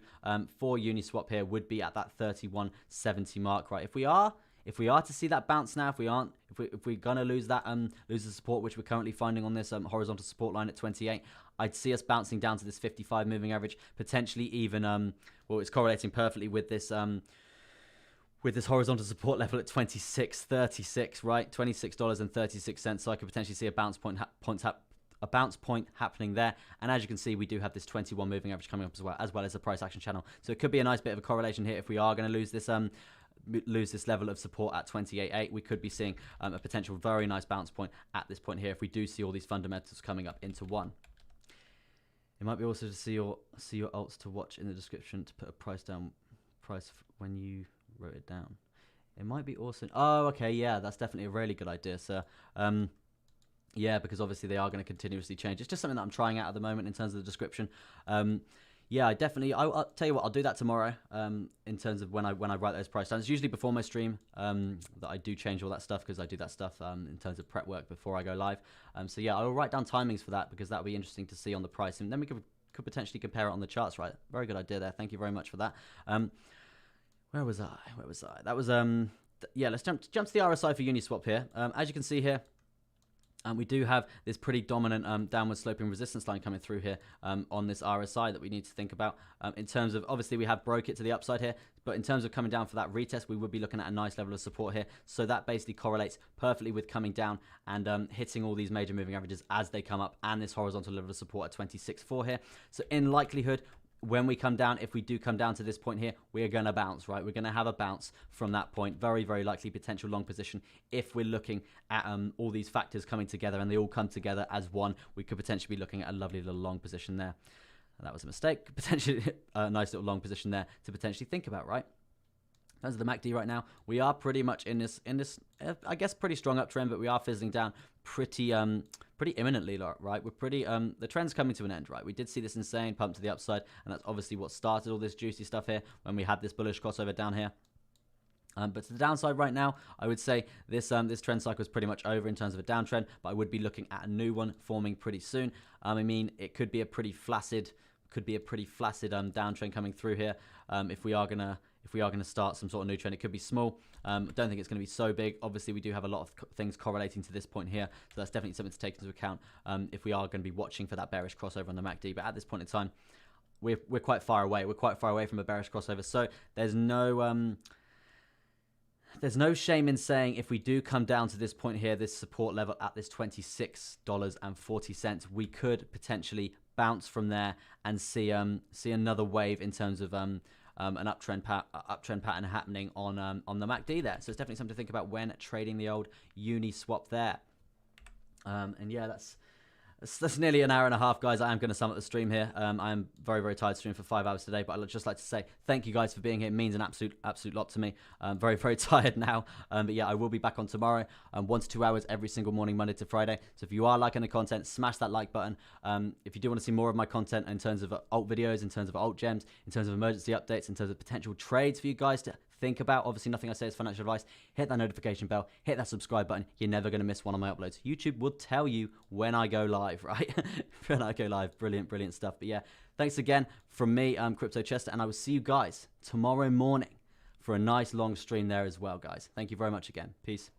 for Uniswap here would be at that 31.70 mark, right? If we are to see that bounce now, if we're gonna lose that lose the support which we're currently finding on this horizontal support line at 28, I'd see us bouncing down to this 55 moving average, potentially even well, it's correlating perfectly with this horizontal support level at 26.36, right? $26.36. So I could potentially see a bounce point happening there, and as you can see, we do have this 21 moving average coming up as well as a price action channel. So it could be a nice bit of a correlation here. If we are going to lose this level of support at 28.8, we could be seeing a potential very nice bounce point at this point here if we do see all these fundamentals coming up into one. It might be also to see your alts to watch in the description to put a price when you wrote it down. It might be awesome. Oh, okay, yeah, that's definitely a really good idea, sir. Yeah, because obviously they are going to continuously change. It's just something that I'm trying out at the moment in terms of the description. Yeah, I'll tell you what, I'll do that tomorrow in terms of when I write those price downs. It's usually before my stream that I do change all that stuff, because I do that stuff in terms of prep work before I go live. So yeah, I'll write down timings for that, because that'll be interesting to see on the price, and then we could potentially compare it on the charts, right? Very good idea there. Thank you very much for that. Where was I? That was yeah. Let's jump to the RSI for Uniswap here. As you can see here, we do have this pretty dominant downward sloping resistance line coming through here on this RSI that we need to think about in terms of, obviously we have broke it to the upside here, but in terms of coming down for that retest, we would be looking at a nice level of support here. So that basically correlates perfectly with coming down and hitting all these major moving averages as they come up, and this horizontal level of support at 26.4 here. So in likelihood, when we come down, if we do come down to this point here, we're going to bounce, right? We're going to have a bounce from that point. Very, very likely potential long position. If we're looking at all these factors coming together and they all come together as one, we could potentially be looking at a lovely little long position there. And that was a mistake. Potentially a nice little long position there to potentially think about, right? As of the MACD right now, we are pretty much in this I guess pretty strong uptrend, but we are fizzling down pretty imminently, right? We're pretty the trend's coming to an end, right? We did see this insane pump to the upside, and that's obviously what started all this juicy stuff here when we had this bullish crossover down here. But to the downside right now, I would say this trend cycle is pretty much over in terms of a downtrend, but I would be looking at a new one forming pretty soon. I mean, it could be a pretty flaccid downtrend coming through here. If we are gonna start some sort of new trend, it could be small. I don't think it's going to be so big. Obviously, we do have a lot of things correlating to this point here, so that's definitely something to take into account if we are going to be watching for that bearish crossover on the MACD. But at this point in time, we're quite far away. We're quite far away from a bearish crossover, so there's no shame in saying if we do come down to this point here, this support level at this $26.40, we could potentially bounce from there and see another wave in terms of an uptrend pattern happening on the MACD there. So it's definitely something to think about when trading the old Uniswap there. And yeah, that's nearly an hour and a half, guys. I am going to sum up the stream here. I am very, very tired streaming for 5 hours today, but I'd just like to say thank you guys for being here. It means an absolute lot to me. I'm very, very tired now. But yeah, I will be back on tomorrow, 1 to 2 hours every single morning, Monday to Friday. So if you are liking the content, smash that like button. If you do want to see more of my content in terms of alt videos, in terms of alt gems, in terms of emergency updates, in terms of potential trades for you guys to think about, obviously nothing I say is financial advice, hit that notification bell, hit that subscribe button. You're never going to miss one of my uploads. YouTube will tell you when I go live, right? When I go live. Brilliant stuff. But yeah, thanks again from me, Crypto Chester, and I will see you guys tomorrow morning for a nice long stream there as well, guys. Thank you very much again. Peace.